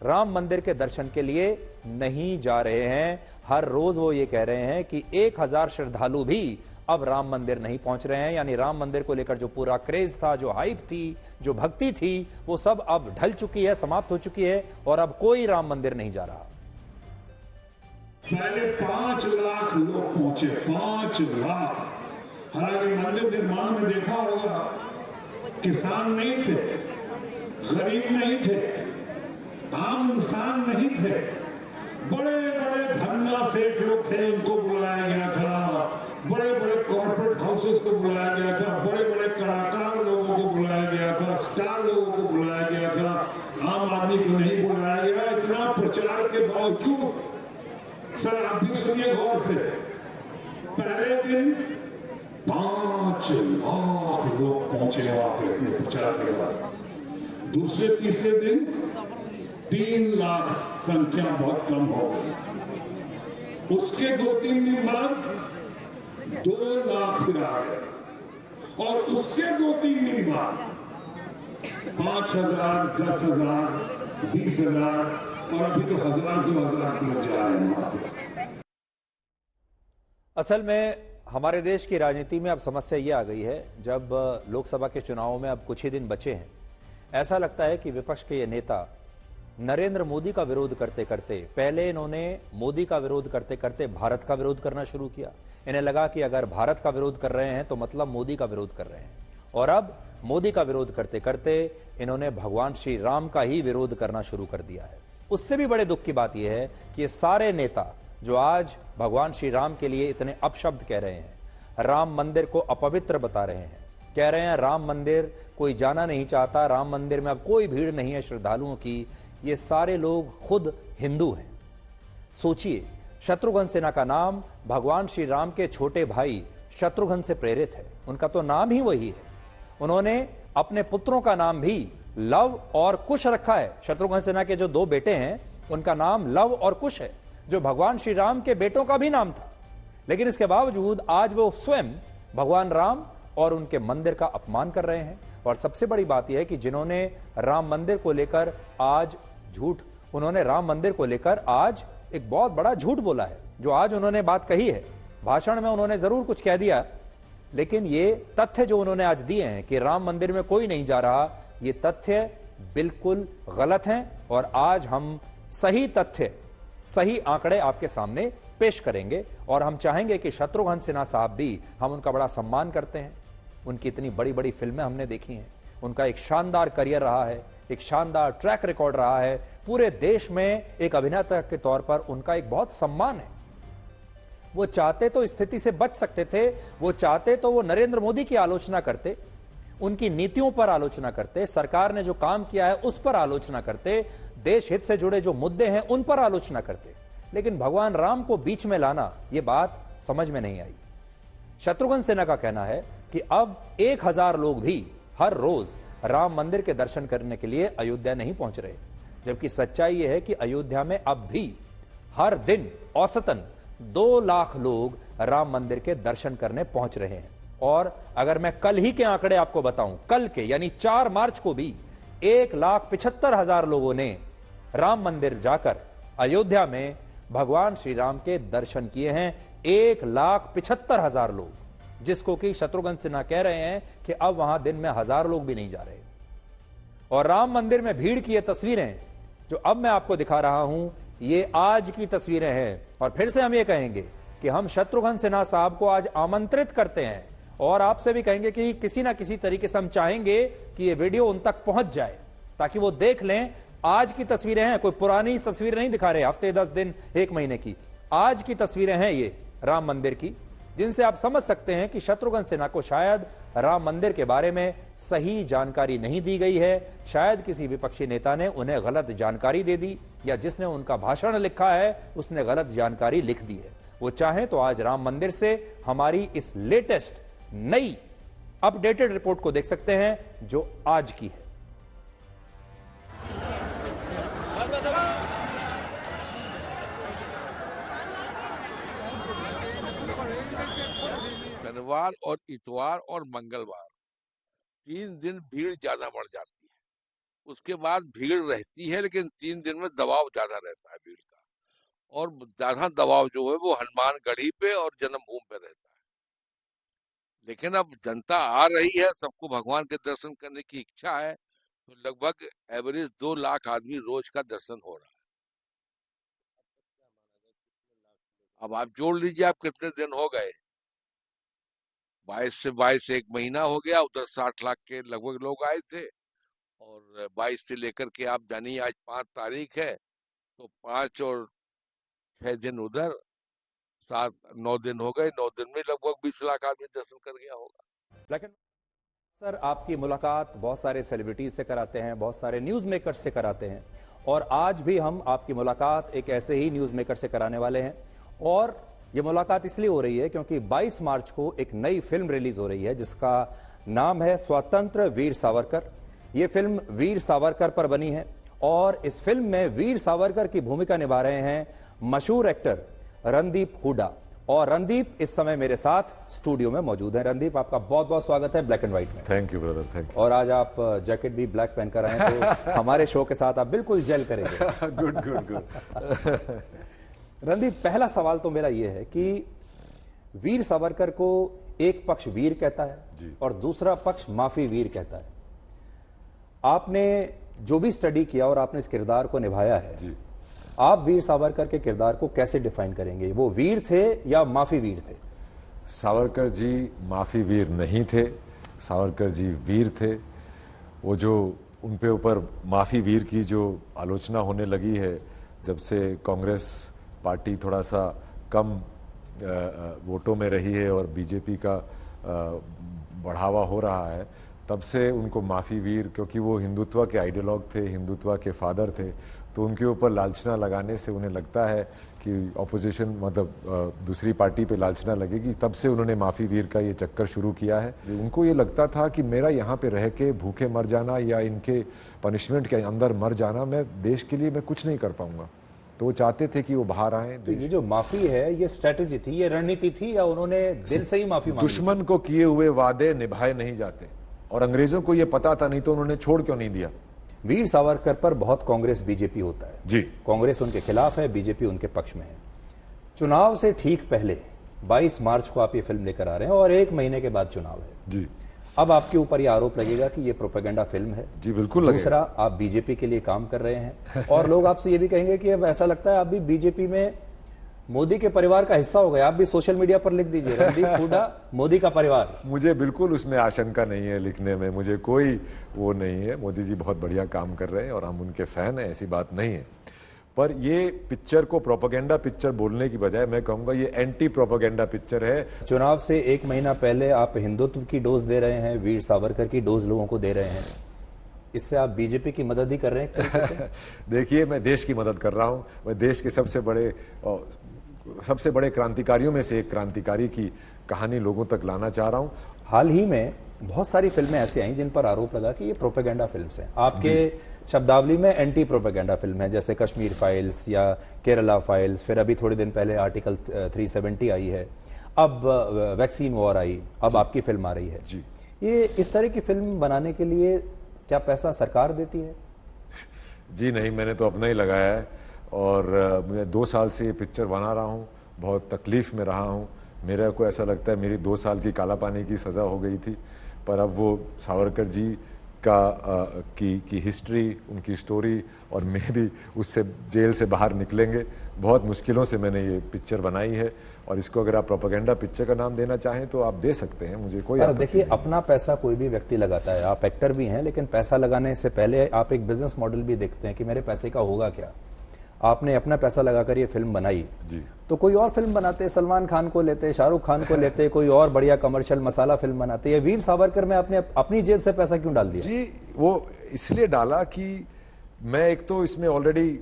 राम मंदिर के दर्शन के लिए नहीं जा रहे हैं। हर रोज वो ये कह रहे हैं कि 1000 श्रद्धालु भी अब राम मंदिर नहीं पहुंच रहे हैं, यानी राम मंदिर को लेकर जो पूरा क्रेज था, जो हाइप थी, जो भक्ति थी, वो सब अब ढल चुकी है, समाप्त हो चुकी है और अब कोई राम मंदिर नहीं जा रहा। पहले 5 लाख लोग पहुंचे, 5 लाख। हालांकि मंदिर निर्माण में देखा होगा, किसान नहीं थे, गरीब नहीं थे, आम इंसान नहीं थे, बड़े बड़े धन्ना सेठ लोग थे, उनको बुलाया गया था, बड़े बड़े कॉर्पोरेट हाउसेस को बुलाया गया था, बड़े बड़े कलाकार लोगों को बुलाया गया था, स्टार लोगों को बुलाया गया था, आम आदमी को नहीं बुलाया गया। इतना प्रचार के बावजूद, सर आप भी सुनिए गौर से, पहले दिन 5 लाख लोग पहुंचे वहां पे प्रचार के बाद, दूसरे तीसरे दिन 3 लाख, संख्या बहुत कम हो गई। उसके 2-3 दिन बाद 2 लाख फिर आ गए और उसके 2-3 दिन बाद 5000, 10,000, 20,000 और अभी तो 1000-2000 लोग जा रहे हैं वहां पे। असल में हमारे देश की राजनीति में अब समस्या ये आ गई है, जब लोकसभा के चुनावों में अब कुछ ही दिन बचे हैं, ऐसा लगता है कि विपक्ष के ये नेता नरेंद्र मोदी का विरोध करते करते, पहले इन्होंने मोदी का विरोध करते करते भारत का विरोध करना शुरू किया। इन्हें लगा कि अगर भारत का विरोध कर रहे हैं तो मतलब मोदी का विरोध कर रहे हैं, और अब मोदी का विरोध करते करते इन्होंने भगवान श्री राम का ही विरोध करना शुरू कर दिया है। उससे भी बड़े दुख की बात यह है कि ये सारे नेता जो आज भगवान श्री राम के लिए इतने अपशब्द कह रहे हैं, राम मंदिर को अपवित्र बता रहे हैं, कह रहे हैं राम मंदिर कोई जाना नहीं चाहता, राम मंदिर में अब कोई भीड़ नहीं है श्रद्धालुओं की, ये सारे लोग खुद हिंदू हैं। सोचिए, शत्रुघ्न सिन्हा का नाम भगवान श्री राम के छोटे भाई शत्रुघ्न से प्रेरित है, उनका तो नाम ही वही है। उन्होंने अपने पुत्रों का नाम भी लव और कुश रखा है। शत्रुघ्न सिन्हा के जो 2 बेटे हैं उनका नाम लव और कुश है, जो भगवान श्री राम के बेटों का भी नाम था। लेकिन इसके बावजूद आज वो स्वयं भगवान राम और उनके मंदिर का अपमान कर रहे हैं। और सबसे बड़ी बात यह है कि जिन्होंने राम मंदिर को लेकर आज उन्होंने राम मंदिर को लेकर आज एक बहुत बड़ा झूठ बोला है। जो आज उन्होंने बात कही है, भाषण में उन्होंने जरूर कुछ कह दिया, लेकिन ये तथ्य जो उन्होंने आज दिए हैं कि राम मंदिर में कोई नहीं जा रहा, ये तथ्य बिल्कुल गलत हैं। और आज हम सही तथ्य, सही आंकड़े आपके सामने पेश करेंगे और हम चाहेंगे कि शत्रुघ्न सिन्हा साहब भी, हम उनका बड़ा सम्मान करते हैं, उनकी इतनी बड़ी बड़ी फिल्में हमने देखी हैं, उनका एक शानदार करियर रहा है, एक शानदार ट्रैक रिकॉर्ड रहा है, पूरे देश में एक अभिनेता के तौर पर उनका एक बहुत सम्मान है। वो चाहते तो स्थिति से बच सकते थे, वो चाहते तो वो नरेंद्र मोदी की आलोचना करते, उनकी नीतियों पर आलोचना करते, सरकार ने जो काम किया है उस पर आलोचना करते, देश हित से जुड़े जो मुद्दे हैं उन पर आलोचना करते, लेकिन भगवान राम को बीच में लाना, यह बात समझ में नहीं आई। शत्रुघ्न सिन्हा का कहना है कि अब 1000 लोग भी हर रोज राम मंदिर के दर्शन करने के लिए अयोध्या नहीं पहुंच रहे, जबकि सच्चाई यह है कि अयोध्या में अब भी हर दिन औसतन 2 लाख लोग राम मंदिर के दर्शन करने पहुंच रहे हैं। और अगर मैं कल ही के आंकड़े आपको बताऊं, कल के यानी 4 मार्च को भी 1,75,000 लोगों ने राम मंदिर जाकर अयोध्या में भगवान श्री राम के दर्शन किए हैं। 1,75,000 लोग, जिसको कि शत्रुघ्न सिन्हा कह रहे हैं कि अब वहां दिन में 1000 लोग भी नहीं जा रहे। और राम मंदिर में भीड़ की ये तस्वीरें जो अब मैं आपको दिखा रहा हूं, ये आज की तस्वीरें हैं। और फिर से हम ये कहेंगे कि हम शत्रुघ्न सिन्हा साहब को आज आमंत्रित करते हैं और आपसे भी कहेंगे कि किसी ना किसी तरीके से हम चाहेंगे कि ये वीडियो उन तक पहुंच जाए, ताकि वो देख लें। आज की तस्वीरें हैं, कोई पुरानी तस्वीर नहीं दिखा रहे, हफ्ते 10 दिन 1 महीने की। आज की तस्वीरें हैं ये राम मंदिर की, जिनसे आप समझ सकते हैं कि शत्रुघ्न सिन्हा को शायद राम मंदिर के बारे में सही जानकारी नहीं दी गई है, शायद किसी विपक्षी नेता ने उन्हें गलत जानकारी दे दी, या जिसने उनका भाषण लिखा है उसने गलत जानकारी लिख दी है। वो चाहें तो आज राम मंदिर से हमारी इस लेटेस्ट नई अपडेटेड रिपोर्ट को देख सकते हैं जो आज की है। शनिवार और इतवार और मंगलवार 3 दिन भीड़ ज्यादा बढ़ जाती है। उसके बाद भीड़ रहती है, लेकिन 3 दिन में दबाव ज्यादा रहता है भीड़ का, और ज्यादा दबाव जो है वो हनुमानगढ़ी पे और जन्मभूमि पे रहता है। लेकिन अब जनता आ रही है, सबको भगवान के दर्शन करने की इच्छा है, तो लगभग एवरेज 2 लाख आदमी रोज का दर्शन हो रहा है। अब आप जोड़ लीजिए आप कितने दिन हो गए, 22 से 22 1 महीना हो गया, उधर 60 लाख के लगभग लोग आए थे, और 22 से लेकर के आप जानिए आज 5 तारीख है, तो 5 और 6 दिन उधर, 7-9 दिन हो गए, 9 दिन में लगभग 20 लाख आदमी दर्शन कर गया होगा। लेकिन सर, आपकी मुलाकात बहुत सारे सेलिब्रिटीज से कराते हैं, बहुत सारे न्यूज मेकर्स से कराते हैं, और आज भी हम आपकी मुलाकात एक ऐसे ही न्यूज मेकर से कराने वाले हैं। और ये मुलाकात इसलिए हो रही है क्योंकि 22 मार्च को एक नई फिल्म रिलीज हो रही है जिसका नाम है स्वतंत्र वीर सावरकर। ये फिल्म वीर सावरकर पर बनी है, और इस फिल्म में वीर सावरकर की भूमिका निभा रहे हैं मशहूर एक्टर रणदीप हुड्डा। और रणदीप इस समय मेरे साथ स्टूडियो में मौजूद हैं। रणदीप, आपका बहुत बहुत स्वागत है ब्लैक एंड व्हाइट में। Thank you brother, thank you. और आज आप जैकेट भी ब्लैक पहनकर आए हैं, तो हमारे शो के साथ आप बिल्कुल जेल करेंगे। Good good good. रणदीप, पहला सवाल तो मेरा यह है कि वीर सावरकर को एक पक्ष वीर कहता है और दूसरा पक्ष माफी वीर कहता है। आपने जो भी स्टडी किया और आपने इस किरदार को निभाया है जी, आप वीर सावरकर के किरदार को कैसे डिफाइन करेंगे? वो वीर थे या माफी वीर थे? सावरकर जी माफी वीर नहीं थे, सावरकर जी वीर थे। वो जो उन पे ऊपर माफी वीर की जो आलोचना होने लगी है, जब से कांग्रेस पार्टी थोड़ा सा कम वोटों में रही है और बीजेपी का बढ़ावा हो रहा है, तब से उनको माफी वीर, क्योंकि वो हिंदुत्व के आइडियोलॉग थे, हिंदुत्व के फादर थे, तो उनके ऊपर लालचना लगाने से उन्हें लगता है कि ऑपोजिशन मतलब दूसरी पार्टी पे लालचना लगेगी, तब से उन्होंने माफी वीर का ये चक्कर शुरू किया है। उनको ये लगता था कि मेरा यहाँ पे रह के भूखे मर जाना या इनके पनिशमेंट के अंदर मर जाना, मैं देश के लिए मैं कुछ नहीं कर पाऊंगा, तो वो चाहते थे कि वो बाहर आए। तो ये जो माफी है, ये स्ट्रेटेजी थी, ये रणनीति थी, या उन्होंने दिल से ही माफी मांगी? दुश्मन को किए हुए वादे निभाए नहीं जाते, और अंग्रेजों को ये पता था, नहीं तो उन्होंने छोड़ क्यों नहीं दिया। वीर सावरकर पर बहुत कांग्रेस बीजेपी होता है जी। कांग्रेस उनके खिलाफ है, बीजेपी उनके पक्ष में है। चुनाव से ठीक पहले 22 मार्च को आप ये फिल्म लेकर आ रहे हैं और 1 महीने के बाद चुनाव है जी। अब आपके ऊपर ये आरोप लगेगा कि ये प्रोपेगेंडा फिल्म है। जी बिल्कुल लगेगा। दूसरा, आप बीजेपी के लिए काम कर रहे हैं, और लोग आपसे ये भी कहेंगे कि अब ऐसा लगता है आप भी बीजेपी में मोदी के परिवार का हिस्सा हो गए। आप भी सोशल मीडिया पर लिख दीजिए रणदीप हुड्डा मोदी का परिवार। मुझे बिल्कुल उसमें आशंका नहीं है लिखने में, मुझे कोई वो नहीं है। मोदी जी बहुत बढ़िया काम कर रहे हैं और हम उनके फैन हैं, ऐसी बात नहीं है। पर ये पिक्चर को प्रोपेगेंडा पिक्चर बोलने की बजाय मैं कहूंगा ये एंटी प्रोपेगेंडा पिक्चर है। चुनाव से 1 महीना पहले आप हिंदुत्व की डोज दे रहे हैं, वीर सावरकर की डोज लोगों को दे रहे हैं, इससे आप बीजेपी की मदद ही कर रहे हैं। देखिए, मैं देश की मदद कर रहा हूं। मैं देश के सबसे बड़े क्रांतिकारियों में से एक क्रांतिकारी की कहानी लोगों तक लाना चाह रहा हूं। हाल ही में बहुत सारी फिल्में ऐसी आई जिन पर आरोप लगा कि ये प्रोपेगेंडा फिल्म्स हैं। आपके शब्दावली में एंटी प्रोपेगेंडा फिल्म है, जैसे कश्मीर फाइल्स या केरला फाइल्स, फिर अभी थोड़ी दिन पहले आर्टिकल 370 आई है, अब वैक्सीन वॉर आई, अब आपकी फिल्म आ रही है जी। ये इस तरह की फिल्म बनाने के लिए क्या पैसा सरकार देती है? जी नहीं, मैंने तो अपना ही लगाया है, और मैं 2 साल से ये पिक्चर बना रहा हूँ, बहुत तकलीफ में रहा हूँ। मेरे को ऐसा लगता है मेरी 2 साल की काला पानी की सज़ा हो गई थी, पर अब वो सावरकर जी की हिस्ट्री, उनकी स्टोरी, और मैं भी उससे जेल से बाहर निकलेंगे। बहुत मुश्किलों से मैंने ये पिक्चर बनाई है, और इसको अगर आप प्रोपेगेंडा पिक्चर का नाम देना चाहें तो आप दे सकते हैं, मुझे कोई आपत्ति देखिए, नहीं। अपना पैसा कोई भी व्यक्ति लगाता है, आप एक्टर भी हैं, लेकिन पैसा लगाने से पहले आप एक बिजनेस मॉडल भी देखते हैं कि मेरे पैसे का होगा क्या। आपने अपना पैसा लगाकर ये फिल्म बनाई जी। तो कोई और फिल्म बनाते, सलमान खान को लेते, शाहरुख खान को लेते, कोई और बढ़िया कमर्शियल मसाला फिल्म बनाते। ये वीर सावरकर में आपने अपनी जेब से पैसा क्यों डाल दिया? जी, वो इसलिए डाला कि मैं एक तो इसमें ऑलरेडी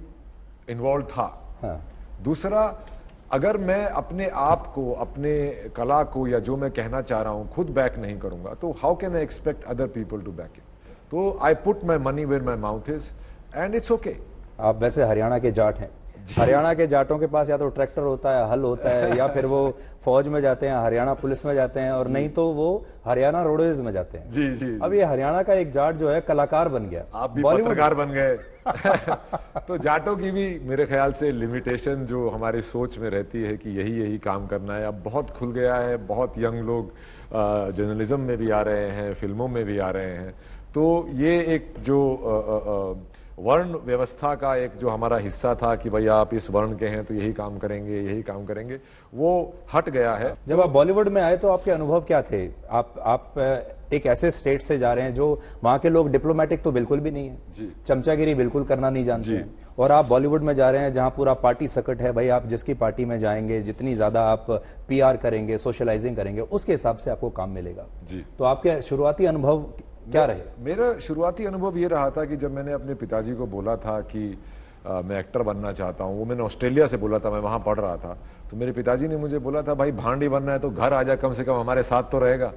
इन्वॉल्व था। हाँ। दूसरा, अगर मैं अपने आप को, अपने कला को, या जो मैं कहना चाह रहा हूं खुद बैक नहीं करूंगा, तो how can I expect other people to back it? तो I put my money where my mouth is and it's okay. आप वैसे हरियाणा के जाट हैं। हरियाणा के जाटों के पास या तो ट्रैक्टर होता है, हल होता है, या फिर वो फौज में जाते हैं, हरियाणा पुलिस में जाते हैं, और नहीं तो वो हरियाणा रोडवेज में जाते हैं। जी जी। अब ये हरियाणा का एक जाट जो है कलाकार बन गया, आप भी पत्रकार बन गए। तो जाटों की भी मेरे ख्याल से लिमिटेशन जो हमारी सोच में रहती है कि यही काम करना है, अब बहुत खुल गया है। बहुत यंग लोग जर्नलिज्म में भी आ रहे हैं, फिल्मों में भी आ रहे हैं। तो ये एक जो वर्ण व्यवस्था का एक जो हमारा हिस्सा था कि भाई आप इस वर्ण के हैं तो यही काम करेंगे, वो हट गया है। जब आप बॉलीवुड में आए तो आपके अनुभव क्या थे? आप एक ऐसे स्टेट से जा रहे हैं जो वहां के लोग डिप्लोमेटिक तो बिल्कुल भी नहीं है, चमचागिरी बिल्कुल करना नहीं जानते हैं, और आप बॉलीवुड में जा रहे हैं जहां पूरा पार्टी सकट है। भाई आप जिसकी पार्टी में जाएंगे, जितनी ज्यादा आप PR करेंगे, सोशलाइजिंग करेंगे, उसके हिसाब से आपको काम मिलेगा। तो आपके शुरुआती अनुभव क्या रहे? मेरा शुरुआती अनुभव ये रहा था कि जब मैंने अपने पिताजी को बोला था कि मैं एक्टर बनना चाहता हूँ, वो मैंने ऑस्ट्रेलिया से बोला था, मैं वहाँ पढ़ रहा था, तो मेरे पिताजी ने मुझे बोला था भाई भांडी बनना है तो घर आ जा, कम से कम हमारे साथ तो रहेगा।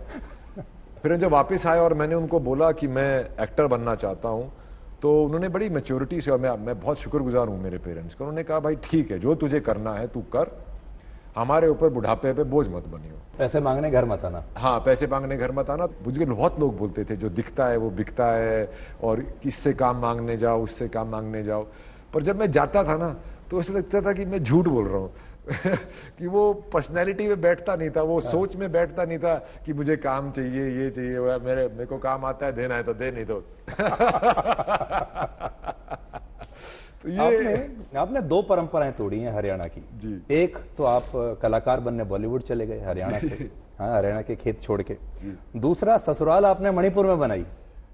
फिर जब वापस आया और मैंने उनको बोला कि मैं एक्टर बनना चाहता हूँ, तो उन्होंने बड़ी मैच्योरिटी से, और मैं बहुत शुक्रगुजार हूँ मेरे पेरेंट्स का, उन्होंने कहा भाई ठीक है, जो तुझे करना है तू कर, हमारे ऊपर बुढ़ापे पे बोझ मत बनियो। पैसे मांगने घर मत आना। हाँ, पैसे मांगने घर मत आना। मुझे बहुत लोग बोलते थे जो दिखता है वो बिकता है, और किससे काम मांगने जाओ, उससे काम मांगने जाओ। पर जब मैं जाता था ना तो ऐसा लगता था कि मैं झूठ बोल रहा हूँ कि वो पर्सनैलिटी में बैठता नहीं था, वो सोच में बैठता नहीं था कि मुझे काम चाहिए, ये चाहिए, मेरे को काम आता है, देना है तो दे, नहीं तो तो ये आपने दो परंपराएं तोड़ी हैं हरियाणा की जी। एक तो आप कलाकार बनने बॉलीवुड चले गए हरियाणा से, हाँ, हरियाणा के खेत छोड़ के। दूसरा ससुराल आपने मणिपुर में बनाई।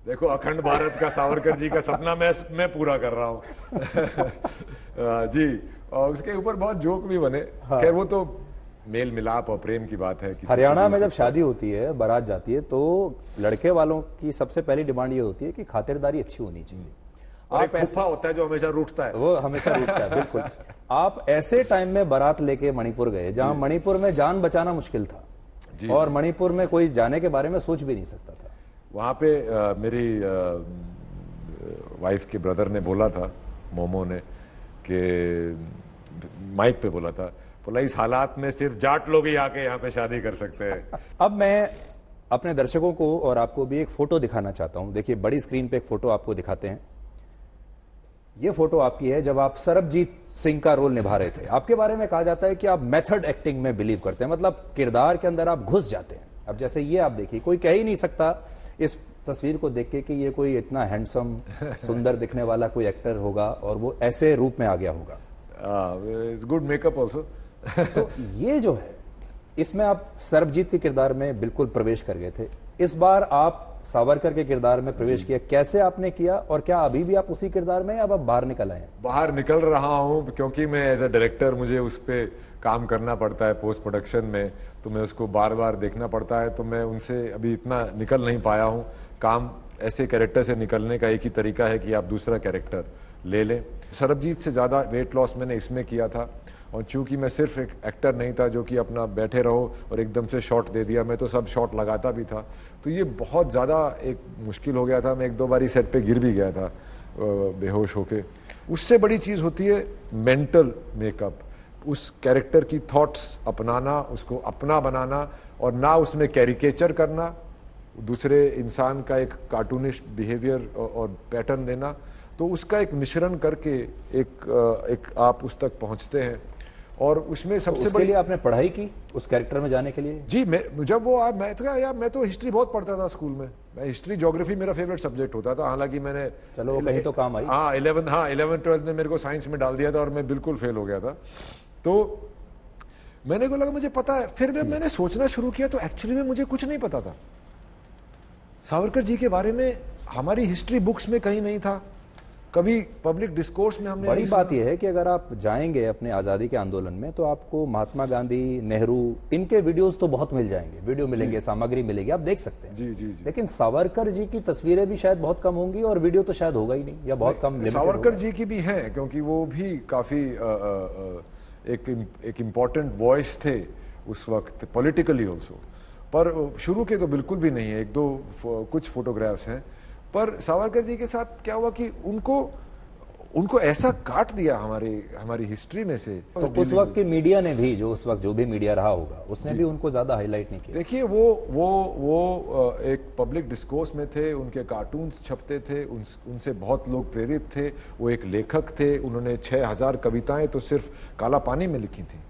देखो, अखंड भारत का सावरकर जी का सपना मैं पूरा कर रहा हूँ जी। और उसके ऊपर बहुत जोक भी बने। खैर वो तो मेल मिलाप और प्रेम की बात है। हरियाणा में जब शादी होती है, बारात जाती है, तो लड़के वालों की सबसे पहली डिमांड ये होती है कि खातिरदारी अच्छी होनी चाहिए। आप ऐसा होता है जो हमेशा रूठता है, वो हमेशा रूठता है, बिल्कुल। आप ऐसे टाइम में बारात लेके मणिपुर गए जहां मणिपुर में जान बचाना मुश्किल था, और मणिपुर में कोई जाने के बारे में सोच भी नहीं सकता था। वहां पे मेरी वाइफ के ब्रदर ने बोला था, मोमो ने, कि माइक पे बोला था, बोला इस हालात में सिर्फ जाट लोग ही आके यहाँ पे शादी कर सकते हैं। अब मैं अपने दर्शकों को और आपको भी एक फोटो दिखाना चाहता हूं। देखिए, बड़ी स्क्रीन पे एक फोटो आपको दिखाते हैं। ये फोटो आपकी है जब आप सरबजीत सिंह का रोल निभा रहे थे। आपके बारे में कहा जाता है कि आप मेथड एक्टिंग में बिलीव करते हैं, मतलब किरदार के अंदर आप घुस जाते हैं। अब जैसे ये आप देखिए, कोई कह ही नहीं सकता इस तस्वीर को देख के कि ये कोई इतना हैंडसम, सुंदर दिखने वाला कोई एक्टर होगा और वो ऐसे रूप में आ गया होगा। Good makeup also. तो ये जो है, इसमें आप सरबजीत के किरदार में बिल्कुल प्रवेश कर गए थे। इस बार आप सावरकर के किरदार में प्रवेश किया। कैसे आपने किया, और क्या अभी भी आप उसी किरदार में, अब आप बाहर निकल आए हैं? बाहर निकल रहा हूं, क्योंकि मैं एज अ डायरेक्टर मुझे उस पर काम करना पड़ता है पोस्ट प्रोडक्शन में, तो मैं उसको बार बार देखना पड़ता है। तो मैं उनसे अभी इतना निकल नहीं पाया हूं। काम ऐसे कैरेक्टर से निकलने का एक ही तरीका है कि आप दूसरा कैरेक्टर ले लें। सरबजीत से ज़्यादा वेट लॉस मैंने इसमें किया था, और चूंकि मैं सिर्फ एक एक्टर नहीं था जो कि अपना बैठे रहो और एकदम से शॉट दे दिया, मैं तो सब शॉट लगाता भी था, तो ये बहुत ज़्यादा एक मुश्किल हो गया था। मैं एक दो बारी सेट पे गिर भी गया था बेहोश होके। उससे बड़ी चीज़ होती है मेंटल मेकअप, उस कैरेक्टर की थॉट्स अपनाना, उसको अपना बनाना, और ना उसमें कैरिकेचर करना, दूसरे इंसान का एक कार्टूनिस्ट बिहेवियर और पैटर्न देना। तो उसका एक मिश्रण करके एक आप उस तक पहुंचते हैं। और उसमें सबसे बड़ी लिए आपने पढ़ाई की उस कैरेक्टर में जाने के लिए? जी, जब वो मैं तो हिस्ट्री बहुत पढ़ता था स्कूल में। मैं हिस्ट्री, ज्योग्राफी मेरा फेवरेट सब्जेक्ट होता था। हालांकि मैंने, चलो कहीं तो काम आई। हाँ, 11th-12th में मेरे को साइंस में डाल दिया था और मैं बिल्कुल फेल हो गया था। तो मैंने को लगा मुझे पता है। फिर मैंने सोचना शुरू किया तो एक्चुअली में मुझे कुछ नहीं पता था सावरकर जी के बारे में। हमारी हिस्ट्री बुक्स में कहीं नहीं था, कभी पब्लिक डिस्कोर्स में हमने। बड़ी बात यह है कि अगर आप जाएंगे अपने आजादी के आंदोलन में तो आपको महात्मा गांधी, नेहरू, इनके वीडियोस तो बहुत मिल जाएंगे, वीडियो मिलेंगे, सामग्री मिलेगी, आप देख सकते हैं। जी। लेकिन सावरकर जी की तस्वीरें भी शायद बहुत कम होंगी, और वीडियो तो शायद होगा ही नहीं, या बहुत कम। सावरकर जी की भी हैं, क्योंकि वो भी काफी एक इम्पॉर्टेंट वॉइस थे उस वक्त, पॉलिटिकली ऑल्सो। पर शुरू के तो बिल्कुल भी नहीं है, एक दो कुछ फोटोग्राफ्स हैं। पर सावरकर जी के साथ क्या हुआ कि उनको ऐसा काट दिया हमारी हिस्ट्री में से। तो उस वक्त की मीडिया ने भी, जो उस वक्त जो भी मीडिया रहा होगा, उसने भी उनको ज्यादा हाईलाइट नहीं किया। देखिए वो एक पब्लिक डिस्कोर्स में थे, उनके कार्टून्स छपते थे, उनसे बहुत लोग प्रेरित थे। वो एक लेखक थे, उन्होंने 6000 कविताएं तो सिर्फ काला पानी में लिखी थी।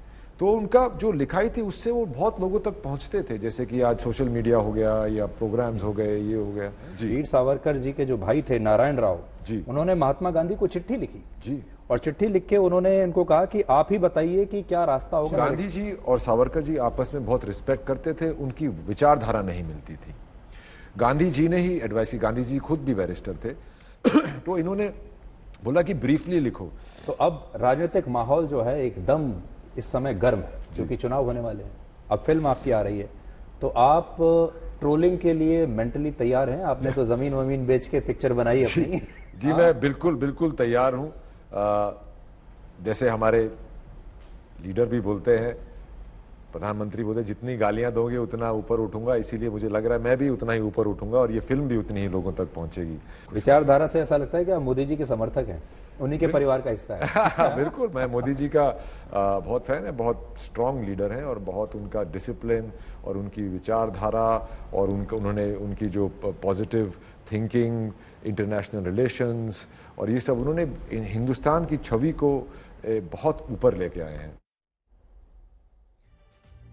तो उनका जो लिखाई थी उससे वो बहुत लोगों तक पहुंचते थे, जैसे कि आज सोशल मीडिया हो गया या प्रोग्राम्स हो गए, ये हो गया। वीर सावरकर जी के जो भाई थे नारायण राव जी, उन्होंने महात्मा गांधी को चिट्ठी लिखी जी, और चिट्ठी लिख के उन्होंने इनको कहा कि आप ही बताइए कि क्या रास्ता होगा। गांधी जी और सावरकर जी आपस में बहुत रिस्पेक्ट करते थे, उनकी विचारधारा नहीं मिलती थी। गांधी जी ने ही एडवाइस की, गांधी जी खुद भी बैरिस्टर थे तो इन्होंने बोला कि ब्रीफली लिखो। तो अब राजनीतिक माहौल जो है एकदम इस समय गर्म है, क्योंकि चुनाव होने वाले हैं। अब फिल्म आपकी आ रही है, तो आप ट्रोलिंग के लिए मेंटली तैयार हैं? आपने तो जमीन वमीन बेच के पिक्चर बनाई अपनी। जी मैं बिल्कुल तैयार हूं। जैसे हमारे लीडर भी बोलते हैं, प्रधानमंत्री बोलते जितनी गालियां दोगे उतना ऊपर उठूंगा, इसीलिए मुझे लग रहा है मैं भी उतना ही ऊपर उठूंगा और ये फिल्म भी उतनी ही लोगों तक पहुंचेगी। विचारधारा से ऐसा लगता है कि आप मोदी जी के समर्थक हैं, उन्हीं के परिवार का हिस्सा है। बिल्कुल, मैं मोदी जी का बहुत फैन है, बहुत स्ट्रांग लीडर हैं और बहुत उनका डिसिप्लिन और उनकी विचारधारा और उन्होंने उनकी जो पॉजिटिव थिंकिंग, इंटरनेशनल रिलेशंस और ये सब, उन्होंने हिंदुस्तान की छवि को बहुत ऊपर लेके आए हैं।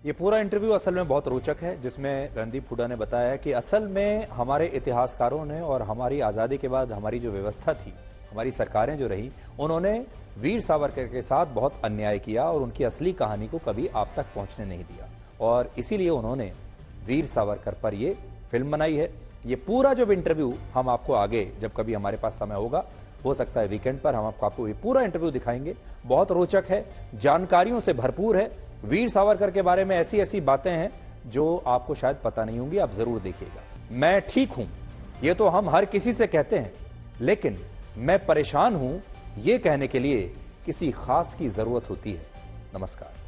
ये पूरा इंटरव्यू असल में बहुत रोचक है, जिसमें रणदीप हुड्डा ने बताया कि असल में हमारे इतिहासकारों ने और हमारी आज़ादी के बाद हमारी जो व्यवस्था थी, हमारी सरकारें जो रही, उन्होंने वीर सावरकर के साथ बहुत अन्याय किया और उनकी असली कहानी को कभी आप तक पहुंचने नहीं दिया। और इसीलिए उन्होंने वीर सावरकर पर ये फिल्म बनाई है। ये पूरा जो इंटरव्यू हम आपको आगे जब कभी हमारे पास समय होगा, हो सकता है वीकेंड पर, हम आपको ये पूरा इंटरव्यू दिखाएंगे। बहुत रोचक है, जानकारियों से भरपूर है। वीर सावरकर के बारे में ऐसी ऐसी बातें हैं जो आपको शायद पता नहीं होंगी, आप जरूर देखिएगा। मैं ठीक हूं, ये तो हम हर किसी से कहते हैं, लेकिन मैं परेशान हूं, ये कहने के लिए किसी खास की जरूरत होती है। नमस्कार।